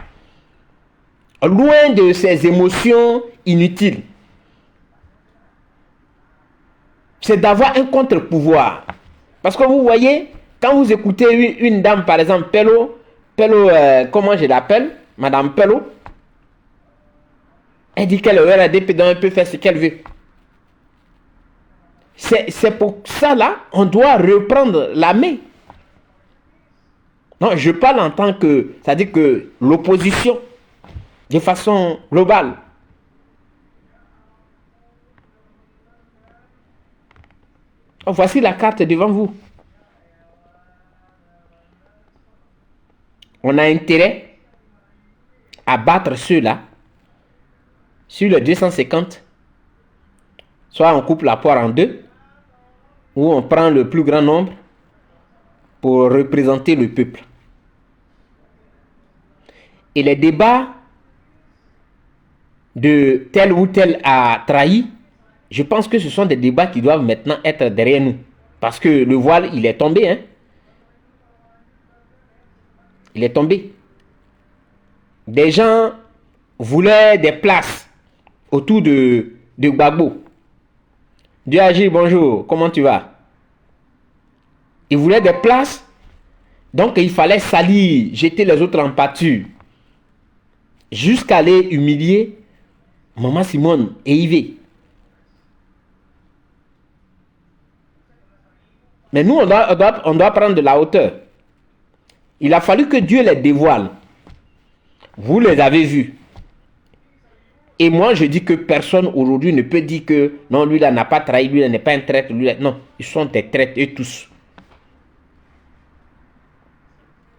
Loin de ces émotions inutiles. C'est d'avoir un contre-pouvoir. Parce que vous voyez, quand vous écoutez une dame, par exemple, Pello, comment je l'appelle? Madame Pello. Elle dit qu'elle est RADP, donc elle peut faire ce qu'elle veut. C'est pour ça, là, on doit reprendre la main. Non, je parle en tant que, c'est-à-dire que l'opposition, de façon globale. Voici la carte devant vous. On a intérêt à battre ceux-là sur le 250. Soit on coupe la poire en deux, ou on prend le plus grand nombre pour représenter le peuple. Et les débats de tel ou tel a trahi, je pense que ce sont des débats qui doivent maintenant être derrière nous. Parce que le voile, il est tombé. Hein? Il est tombé. Des gens voulaient des places autour de Gbagbo. Dieu agit, bonjour, comment tu vas? Ils voulaient des places, donc il fallait salir, jeter les autres en pâture. Jusqu'à aller humilier Maman Simone et Yves. Mais nous, on doit prendre de la hauteur. Il a fallu que Dieu les dévoile. Vous les avez vus. Et moi, je dis que personne aujourd'hui ne peut dire que non, lui là n'a pas trahi, lui là n'est pas un traître. Lui là... Non, ils sont des traîtres, eux tous.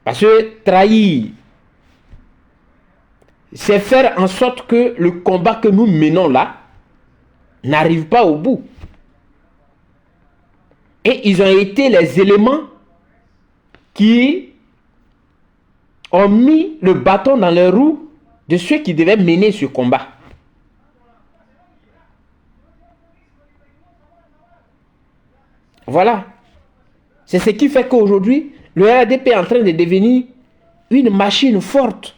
Parce que trahir, c'est faire en sorte que le combat que nous menons là n'arrive pas au bout. Et ils ont été les éléments qui ont mis le bâton dans les roues de ceux qui devaient mener ce combat. Voilà. C'est ce qui fait qu'aujourd'hui, le RADP est en train de devenir une machine forte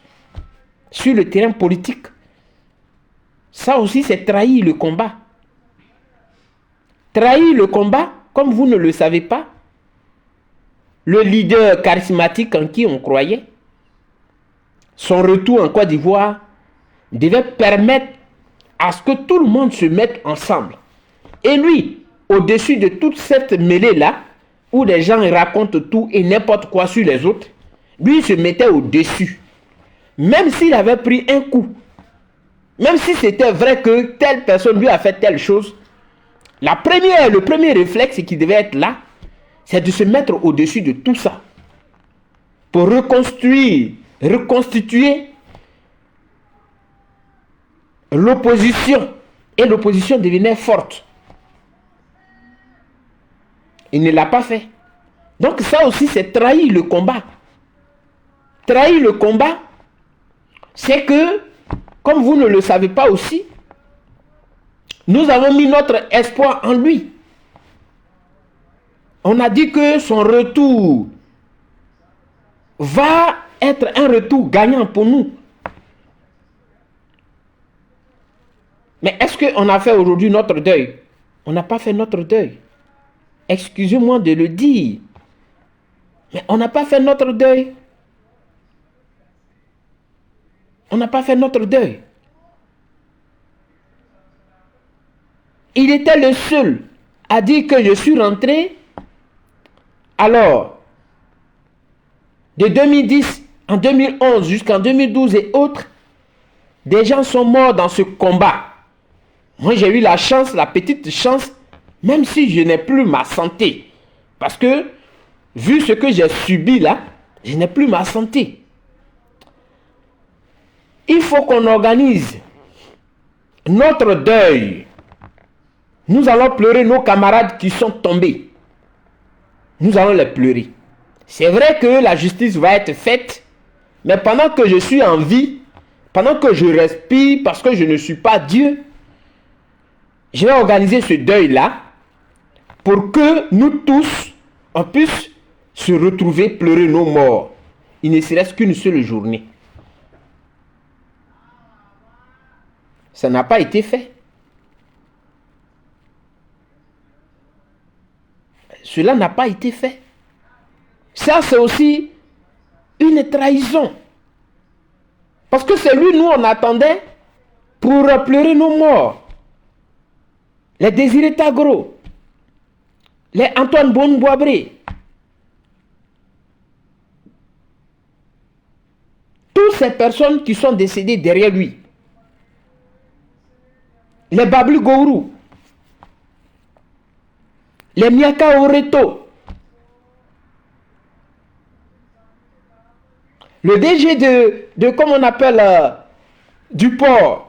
sur le terrain politique. Ça aussi, c'est trahir le combat. Trahir le combat, comme vous ne le savez pas, le leader charismatique en qui on croyait, son retour en Côte d'Ivoire devait permettre à ce que tout le monde se mette ensemble. Et lui, au-dessus de toute cette mêlée-là, où les gens racontent tout et n'importe quoi sur les autres, lui il se mettait au-dessus. Même s'il avait pris un coup, même si c'était vrai que telle personne lui a fait telle chose, le premier réflexe qui devait être là, c'est de se mettre au-dessus de tout ça. Pour reconstituer l'opposition. Et l'opposition devenait forte. Il ne l'a pas fait. Donc ça aussi, c'est trahir le combat. Trahir le combat, c'est que, comme vous ne le savez pas aussi, nous avons mis notre espoir en lui. On a dit que son retour va être un retour gagnant pour nous. Mais est-ce qu'on a fait aujourd'hui notre deuil? On n'a pas fait notre deuil. Excusez-moi de le dire. Mais on n'a pas fait notre deuil. On n'a pas fait notre deuil. Il était le seul à dire que je suis rentré. Alors, de 2010 en 2011 jusqu'en 2012 et autres, des gens sont morts dans ce combat. Moi, j'ai eu la chance, la petite chance, même si je n'ai plus ma santé. Parce que, vu ce que j'ai subi là, je n'ai plus ma santé. Il faut qu'on organise notre deuil. Nous allons pleurer nos camarades qui sont tombés. Nous allons les pleurer. C'est vrai que la justice va être faite, mais pendant que je suis en vie, pendant que je respire, parce que je ne suis pas Dieu, je vais organiser ce deuil-là pour que nous tous, on puisse se retrouver, pleurer nos morts. Il ne serait qu'une seule journée. Ça n'a pas été fait. Cela n'a pas été fait. Ça, c'est aussi une trahison. Parce que c'est lui, nous, on attendait pour pleurer nos morts. Les Désiré Tagro, les Antoine Bonne-Boibré, toutes ces personnes qui sont décédées derrière lui, les Bablu Gourou, les Miaka Oreto, le DG de comment on appelle, du port,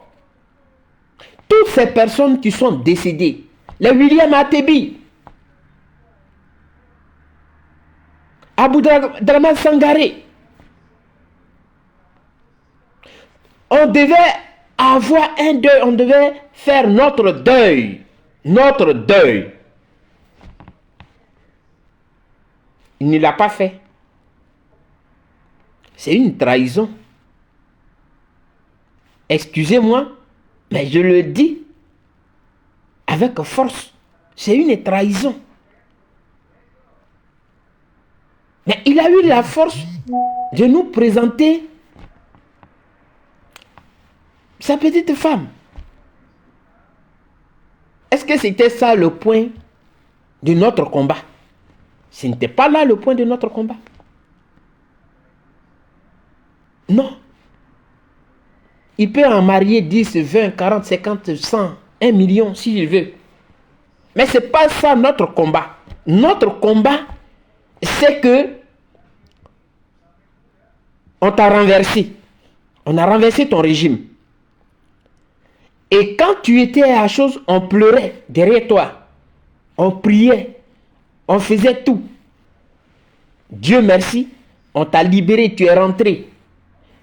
toutes ces personnes qui sont décédées, les William Atebi, Abou Draman Sangaré, on devait avoir un deuil, on devait faire notre deuil. Notre deuil. Il ne l'a pas fait. C'est une trahison. Excusez-moi, mais je le dis avec force. C'est une trahison. Mais il a eu la force de nous présenter sa petite femme. Est-ce que c'était ça le point de notre combat? Ce n'était pas là le point de notre combat. Non. Il peut en marier 10, 20, 40, 50, 100, 1 million s'il veut. Mais ce n'est pas ça notre combat. Notre combat, c'est que on t'a renversé. On a renversé ton régime. Et quand tu étais à la chose, on pleurait derrière toi. On priait. On faisait tout. Dieu merci, on t'a libéré, tu es rentré.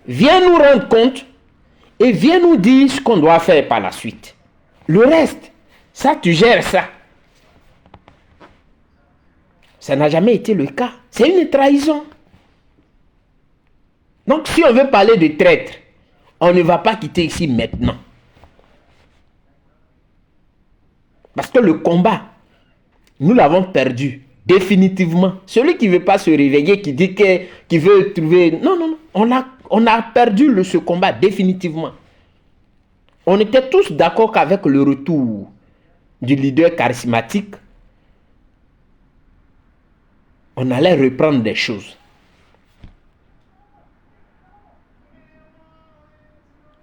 Viens nous rendre compte et viens nous dire ce qu'on doit faire par la suite. Le reste, ça tu gères ça. Ça n'a jamais été le cas. C'est une trahison. Donc si on veut parler de traître, on ne va pas quitter ici maintenant. Parce que le combat, nous l'avons perdu définitivement. Celui qui ne veut pas se réveiller, qui dit qu'il veut trouver... Non, non, non. On a perdu ce combat définitivement. On était tous d'accord qu'avec le retour du leader charismatique, on allait reprendre des choses.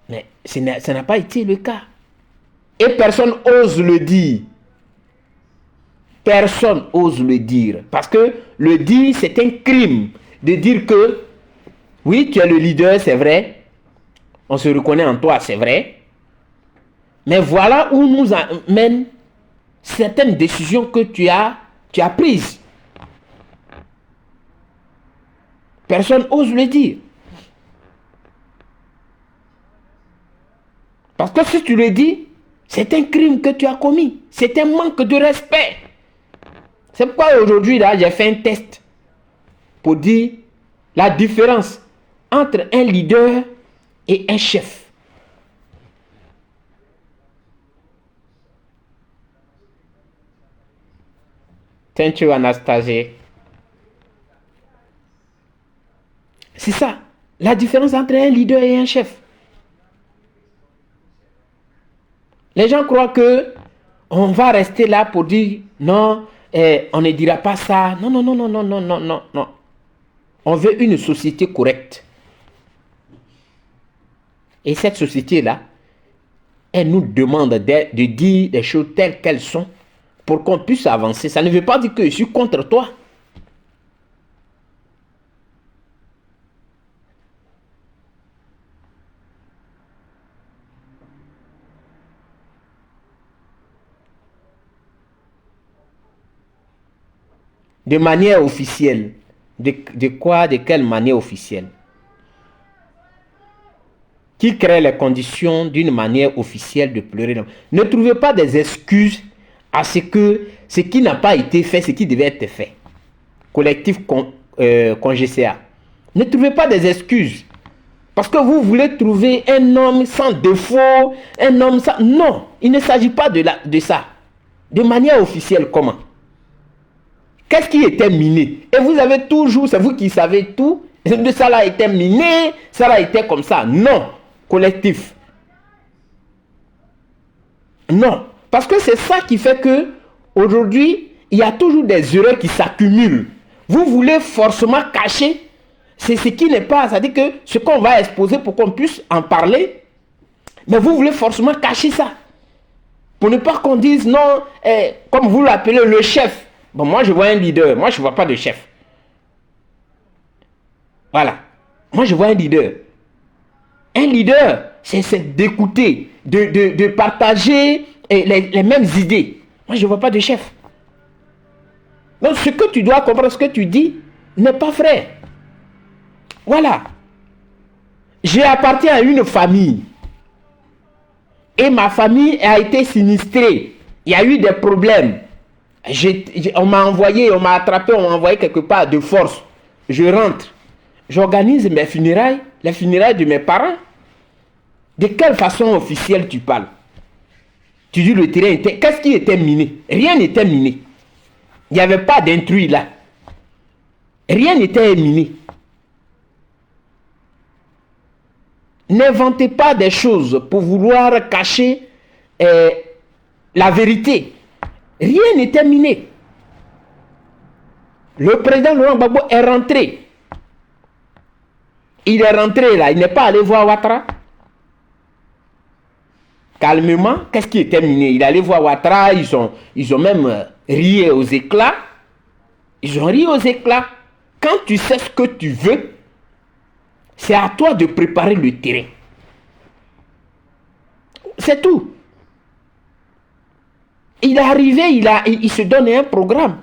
Mais ça n'a pas été le cas. Et personne n'ose le dire. Personne n'ose le dire. Parce que le dire, c'est un crime. De dire que, oui, tu es le leader, c'est vrai. On se reconnaît en toi, c'est vrai. Mais voilà où nous amènent certaines décisions que tu as prises. Personne n'ose le dire. Parce que si tu le dis, c'est un crime que tu as commis. C'est un manque de respect. C'est pourquoi aujourd'hui, là, j'ai fait un test pour dire la différence entre un leader et un chef. Thank you, Anastasie. C'est ça, la différence entre un leader et un chef. Les gens croient que on va rester là pour dire non, on ne dira pas ça. Non, non, non, non, non, non, non, non, non. On veut une société correcte. Et cette société-là, elle nous demande de dire des choses telles qu'elles sont pour qu'on puisse avancer. Ça ne veut pas dire que je suis contre toi. De manière officielle. De quoi, de quelle manière officielle? Qui crée les conditions d'une manière officielle de pleurer? Ne trouvez pas des excuses à ce que ce qui n'a pas été fait, ce qui devait être fait. Collectif CONGCA. Ne trouvez pas des excuses. Parce que vous voulez trouver un homme sans défaut, un homme sans... Non, il ne s'agit pas de ça. De manière officielle, comment? Qu'est-ce qui était miné? Et vous avez toujours, c'est vous qui savez tout, ça là était miné, ça là était comme ça. Non, collectif. Non, parce que c'est ça qui fait que aujourd'hui, il y a toujours des erreurs qui s'accumulent. Vous voulez forcément cacher, c'est ce qui n'est pas, c'est-à-dire que ce qu'on va exposer pour qu'on puisse en parler, mais vous voulez forcément cacher ça. Pour ne pas qu'on dise non, comme vous l'appelez le chef. Bon, moi je vois un leader, moi je ne vois pas de chef. Voilà. Moi je vois un leader. Un leader, c'est d'écouter, de partager les mêmes idées. Moi je ne vois pas de chef. Donc ce que tu dois comprendre, ce que tu dis, n'est pas vrai. Voilà. J'appartiens à une famille. Et ma famille a été sinistrée. Il y a eu des problèmes. On m'a envoyé, on m'a attrapé, on m'a envoyé quelque part de force. Je rentre. J'organise mes funérailles, les funérailles de mes parents. De quelle façon officielle tu parles? Tu dis le terrain était... Qu'est-ce qui était miné? Rien n'était miné. Il n'y avait pas d'intrus là. Rien n'était miné. N'inventez pas des choses pour vouloir cacher la vérité. Rien n'était miné. Le président Laurent Gbagbo est rentré. Il est rentré là, il n'est pas allé voir Ouattara. Calmement, qu'est-ce qui était miné? Il est allé voir Ouattara, ils ont même ri aux éclats. Ils ont ri aux éclats. Quand tu sais ce que tu veux, c'est à toi de préparer le terrain. C'est tout. Il est arrivé, il se donne un programme.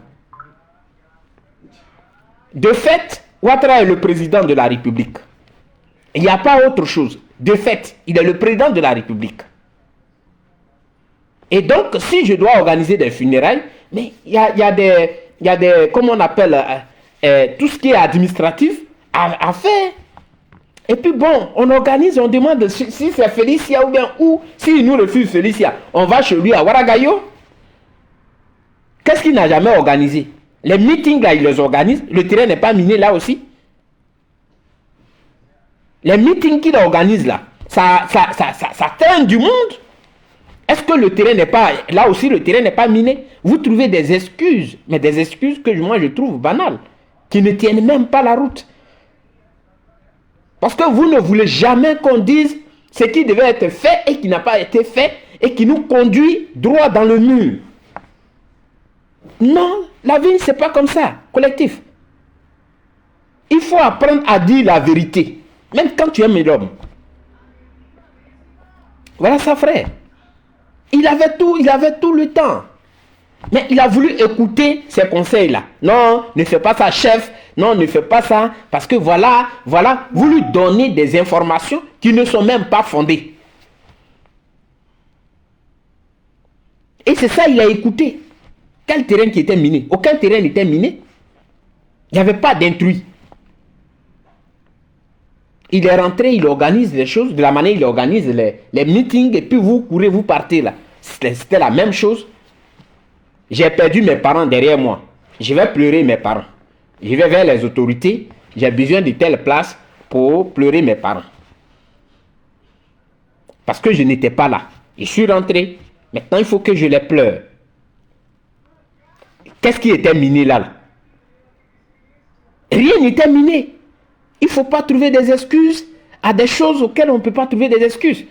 De fait, Ouattara est le président de la République. Il n'y a pas autre chose. De fait, il est le président de la République. Et donc, si je dois organiser des funérailles, mais il y a des, comment on appelle, tout ce qui est administratif à faire. Et puis bon, on organise, on demande si c'est Félicia ou bien où. S'il nous refuse Félicia, on va chez lui à Ouaragayo. Qu'est-ce qu'il n'a jamais organisé? Les meetings là, il les organise. Le terrain n'est pas miné là aussi. Les meetings qu'il organise là, ça traîne du monde. Est-ce que le terrain n'est pas... Là aussi, le terrain n'est pas miné. Vous trouvez des excuses, mais des excuses que moi je trouve banales, qui ne tiennent même pas la route. Parce que vous ne voulez jamais qu'on dise ce qui devait être fait et qui n'a pas été fait et qui nous conduit droit dans le mur. Non, la vie, c'est pas comme ça, collectif. Il faut apprendre à dire la vérité, même quand tu aimes l'homme. Voilà ça, frère. Il avait tout le temps. Mais il a voulu écouter ces conseils-là. Non, ne fais pas ça, chef. Non, ne fais pas ça. Parce que voilà. Vous lui donnez des informations qui ne sont même pas fondées. Et c'est ça, il a écouté. Quel terrain qui était miné? Aucun terrain n'était miné. Il n'y avait pas d'intrus. Il est rentré, il organise les choses, de la manière il organise les meetings, et puis vous courez, vous partez là. C'était la même chose. J'ai perdu mes parents derrière moi. Je vais pleurer mes parents. Je vais vers les autorités. J'ai besoin de telle place pour pleurer mes parents. Parce que je n'étais pas là. Je suis rentré. Maintenant, il faut que je les pleure. Qu'est-ce qui était miné là? Rien n'était miné. Il ne faut pas trouver des excuses à des choses auxquelles on ne peut pas trouver des excuses.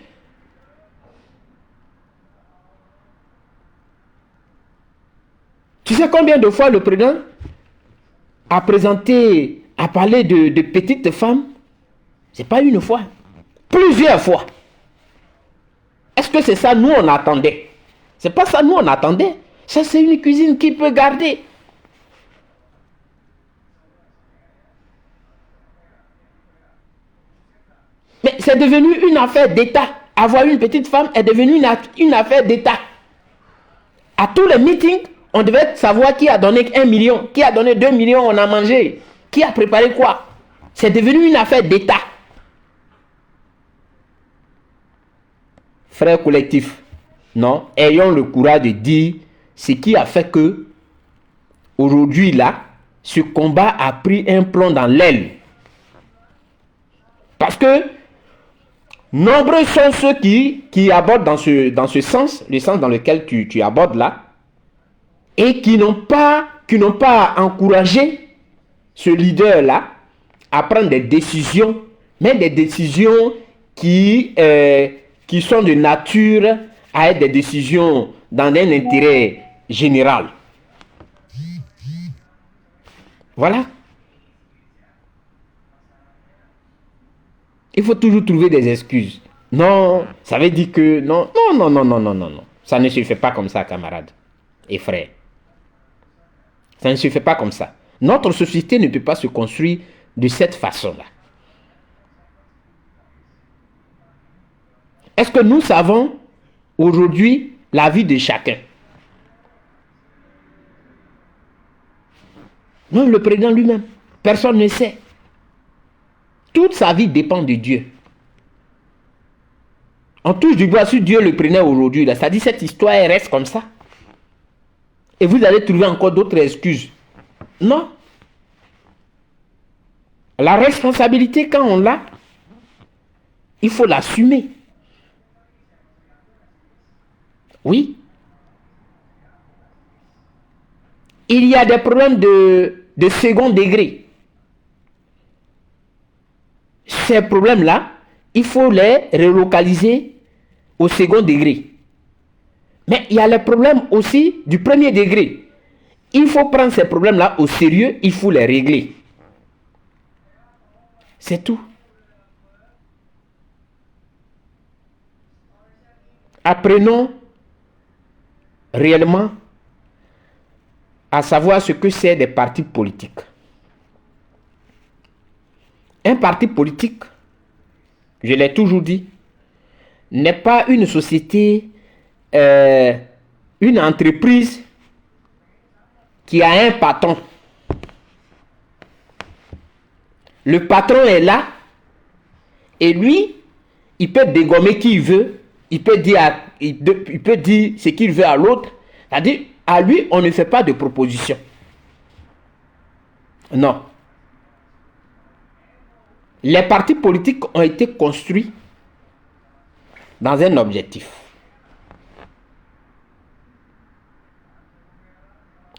Tu sais combien de fois le président a présenté, a parlé de petites femmes? Ce n'est pas une fois. Plusieurs fois. Est-ce que c'est ça nous on attendait? C'est pas ça nous on attendait. Ça c'est une cuisine qui peut garder. Mais c'est devenu une affaire d'État. Avoir une petite femme est devenu une affaire d'État. À tous les meetings, on devait savoir qui a donné 1 million, qui a donné 2 millions, on a mangé, qui a préparé quoi. C'est devenu une affaire d'État. Frères collectifs, non, ayons le courage de dire ce qui a fait que, aujourd'hui là, ce combat a pris un plomb dans l'aile. Parce que nombreux sont ceux qui abordent dans ce sens, le sens dans lequel tu abordes là, et qui n'ont pas encouragé ce leader-là à prendre des décisions, mais des décisions qui sont de nature à être des décisions dans un intérêt général. Voilà. Il faut toujours trouver des excuses. Non, ça veut dire que non. Ça ne se fait pas comme ça, camarades et frères. Ça ne se fait pas comme ça. Notre société ne peut pas se construire de cette façon-là. Est-ce que nous savons aujourd'hui la vie de chacun? Non, le président lui-même. Personne ne sait. Toute sa vie dépend de Dieu. On touche du bois si Dieu le prenait aujourd'hui. C'est-à-dire cette histoire elle reste comme ça. Et vous allez trouver encore d'autres excuses. Non. La responsabilité, quand on l'a, il faut l'assumer. Oui. Il y a des problèmes de second degré. Ces problèmes-là, il faut les relocaliser au second degré. Mais il y a les problèmes aussi du premier degré. Il faut prendre ces problèmes-là au sérieux, il faut les régler. C'est tout. Apprenons réellement à savoir ce que c'est des partis politiques. Un parti politique, je l'ai toujours dit, n'est pas une société, une entreprise qui a un patron. Le patron est là et lui, il peut dégommer qui il veut, il peut dire ce qu'il veut à l'autre. C'est-à-dire, à lui, on ne fait pas de proposition. Non. Les partis politiques ont été construits dans un objectif.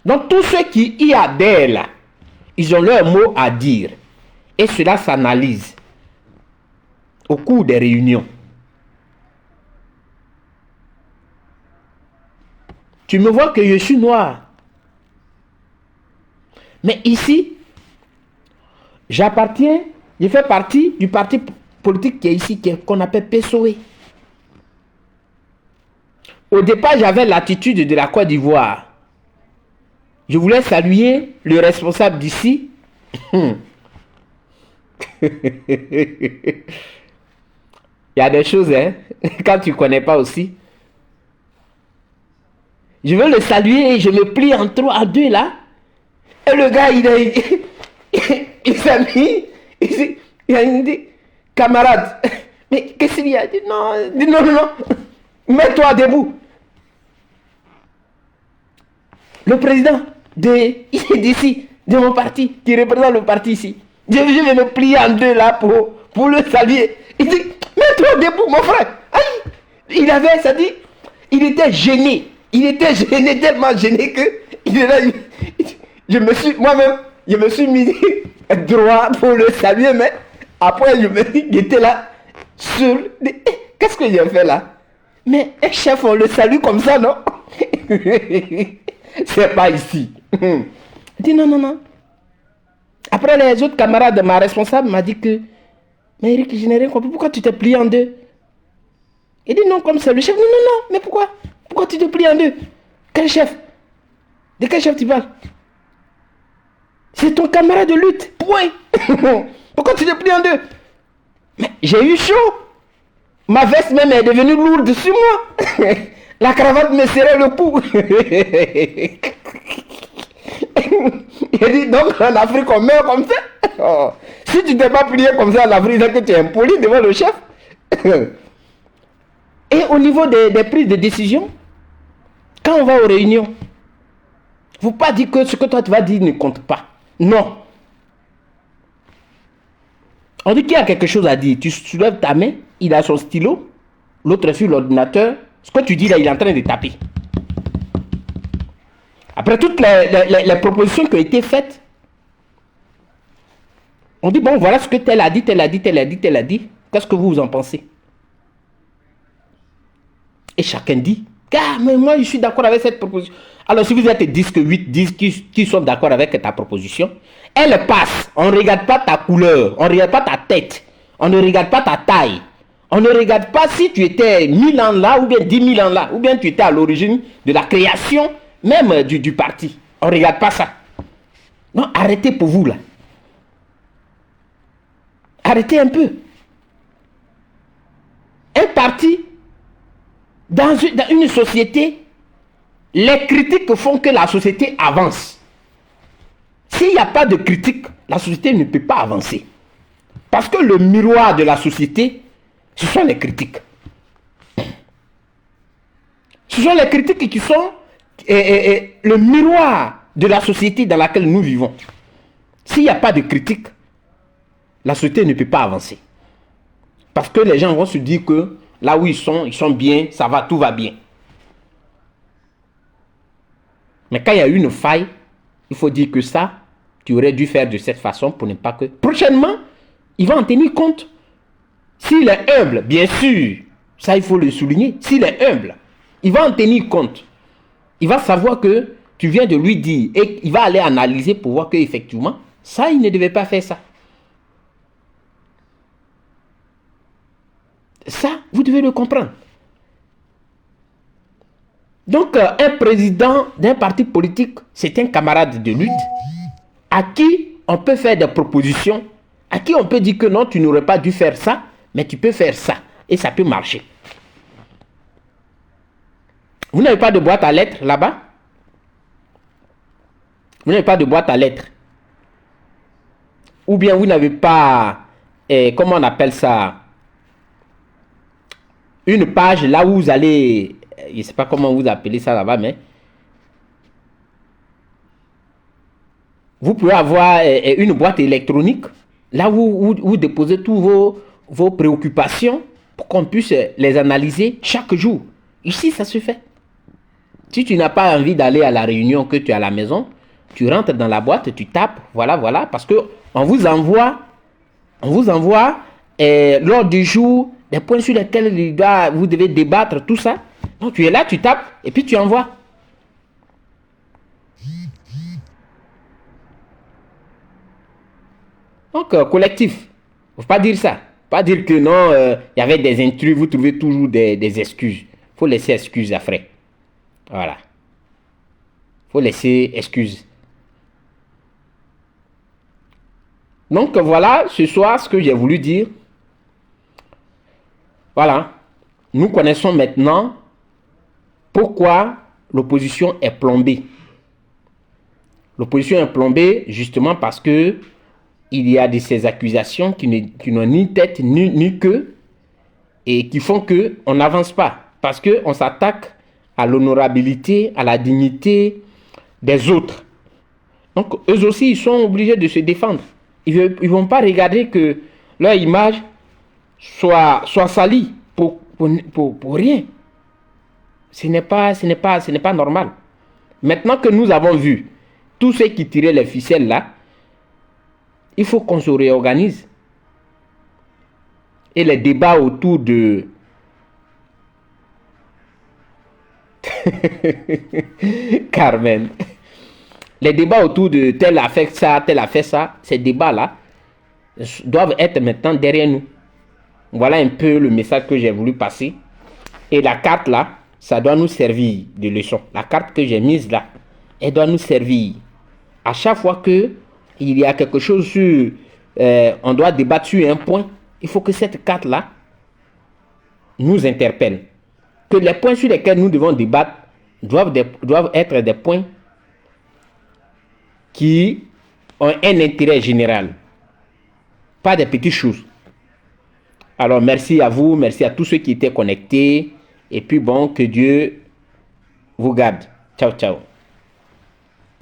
Donc, tous ceux qui y adhèrent là, ils ont leur mot à dire. Et cela s'analyse au cours des réunions. Tu me vois que je suis noir. Mais ici, j'appartiens, je fais partie du parti politique qui est ici, qu'on appelle PSOE. Au départ, j'avais l'attitude de la Côte d'Ivoire. Je voulais saluer le responsable d'ici. Il y a des choses, hein, quand tu ne connais pas aussi. Je veux le saluer et je me plie en 3 à 2 là. Et le gars, il s'est mis. Il a dit, camarade, mais qu'est-ce qu'il y a? Dit non, non, non, non. Mets-toi debout. Le président d'ici, de mon parti, qui représente le parti ici. Je vais me plier en deux là pour le saluer. Il dit, mets-toi debout, mon frère. Aïe. Il avait, ça dit, il était gêné. Il était gêné, tellement gêné que moi-même, je me suis mis droit pour le saluer, mais après, il était là, seul. Qu'est-ce que j'ai fait là? Mais un chef, on le salue comme ça, non? C'est pas ici. Il dit non, non, non. Après, les autres camarades de ma responsable m'ont dit que, mais Eric, je n'ai rien compris. Pourquoi tu t'es plié en deux? Il dit non, comme c'est le chef. Non, non, non. Mais pourquoi? Pourquoi tu te plies en deux? Quel chef? De quel chef tu parles? C'est ton camarade de lutte. Point. Pourquoi tu te plies en deux? Mais j'ai eu chaud. Ma veste même est devenue lourde sur moi. La cravate me serrait le pouls. Il dit donc en Afrique on meurt comme ça. Oh. Si tu t'es pas plié comme ça en Afrique, c'est que tu es impoli devant le chef. Et au niveau des prises de décision, quand on va aux réunions, il ne faut pas dire que ce que toi tu vas dire ne compte pas. Non. On dit qu'il y a quelque chose à dire. Tu soulèves ta main, il a son stylo, l'autre est sur l'ordinateur. Ce que tu dis là, il est en train de taper. Après toutes les propositions qui ont été faites, on dit bon, voilà ce que tel a dit, tel a dit, tel a dit, tel a dit. Qu'est-ce que vous en pensez? Et chacun dit, ah, mais moi je suis d'accord avec cette proposition. Alors si vous êtes 10 que 8, 10 qui sont d'accord avec ta proposition, elle passe. On ne regarde pas ta couleur, on ne regarde pas ta tête, on ne regarde pas ta taille. On ne regarde pas si tu étais 1000 ans là ou bien 10 000 ans là, ou bien tu étais à l'origine de la création même du parti. On ne regarde pas ça. Non, arrêtez pour vous là. Arrêtez un peu. Un parti, dans une société, les critiques font que la société avance. S'il n'y a pas de critique, la société ne peut pas avancer. Parce que le miroir de la société, ce sont les critiques. Ce sont les critiques qui sont le miroir de la société dans laquelle nous vivons. S'il n'y a pas de critique, la société ne peut pas avancer. Parce que les gens vont se dire que là où ils sont bien, ça va, tout va bien. Mais quand il y a une faille, il faut dire que ça, tu aurais dû faire de cette façon pour ne pas que... Prochainement, il va en tenir compte. S'il est humble, bien sûr, ça il faut le souligner, s'il est humble, il va en tenir compte. Il va savoir que tu viens de lui dire et il va aller analyser pour voir qu'effectivement, ça, il ne devait pas faire ça. Ça, vous devez le comprendre. Donc, un président d'un parti politique, c'est un camarade de lutte à qui on peut faire des propositions, à qui on peut dire que non, tu n'aurais pas dû faire ça, mais tu peux faire ça et ça peut marcher. Vous n'avez pas de boîte à lettres là-bas? Vous n'avez pas de boîte à lettres? Ou bien vous n'avez pas, comment on appelle ça? Une page là où vous allez, je ne sais pas comment vous appelez ça là-bas, mais vous pouvez avoir une boîte électronique là où vous déposez tous vos préoccupations pour qu'on puisse les analyser chaque jour. Ici, ça se fait. Si tu n'as pas envie d'aller à la réunion que tu es à la maison, tu rentres dans la boîte, tu tapes, voilà, voilà, parce qu'on vous envoie l'ordre du jour, des points sur lesquels vous devez débattre, tout ça. Donc tu es là, tu tapes, et puis tu envoies. Donc, collectif, il ne faut pas dire ça. Pas dire que non, y avait des intrus, vous trouvez toujours des excuses. Il faut laisser excuses après. Voilà. Il faut laisser excuses. Donc, voilà, ce soir, ce que j'ai voulu dire. Voilà. Nous connaissons maintenant pourquoi l'opposition est plombée. L'opposition est plombée justement parce que il y a de ces accusations qui n'ont ni tête ni queue et qui font qu'on n'avance pas. Parce qu'on s'attaque à l'honorabilité, à la dignité des autres. Donc, eux aussi, ils sont obligés de se défendre. Ils ne vont pas regarder que leur image soit salie pour rien. Ce n'est pas normal. Maintenant que nous avons vu tous ceux qui tiraient les ficelles là, il faut qu'on se réorganise. Et les débats autour de... Carmen. Les débats autour de tel a fait ça, ces débats-là doivent être maintenant derrière nous. Voilà un peu le message que j'ai voulu passer. Et la carte là, ça doit nous servir de leçon. La carte que j'ai mise là, elle doit nous servir. À chaque fois que il y a quelque chose sur... on doit débattre sur un point, il faut que cette carte là nous interpelle. Que les points sur lesquels nous devons débattre doivent être des points qui ont un intérêt général. Pas des petites choses. Alors merci à vous, merci à tous ceux qui étaient connectés. Et puis bon, que Dieu vous garde. Ciao, ciao.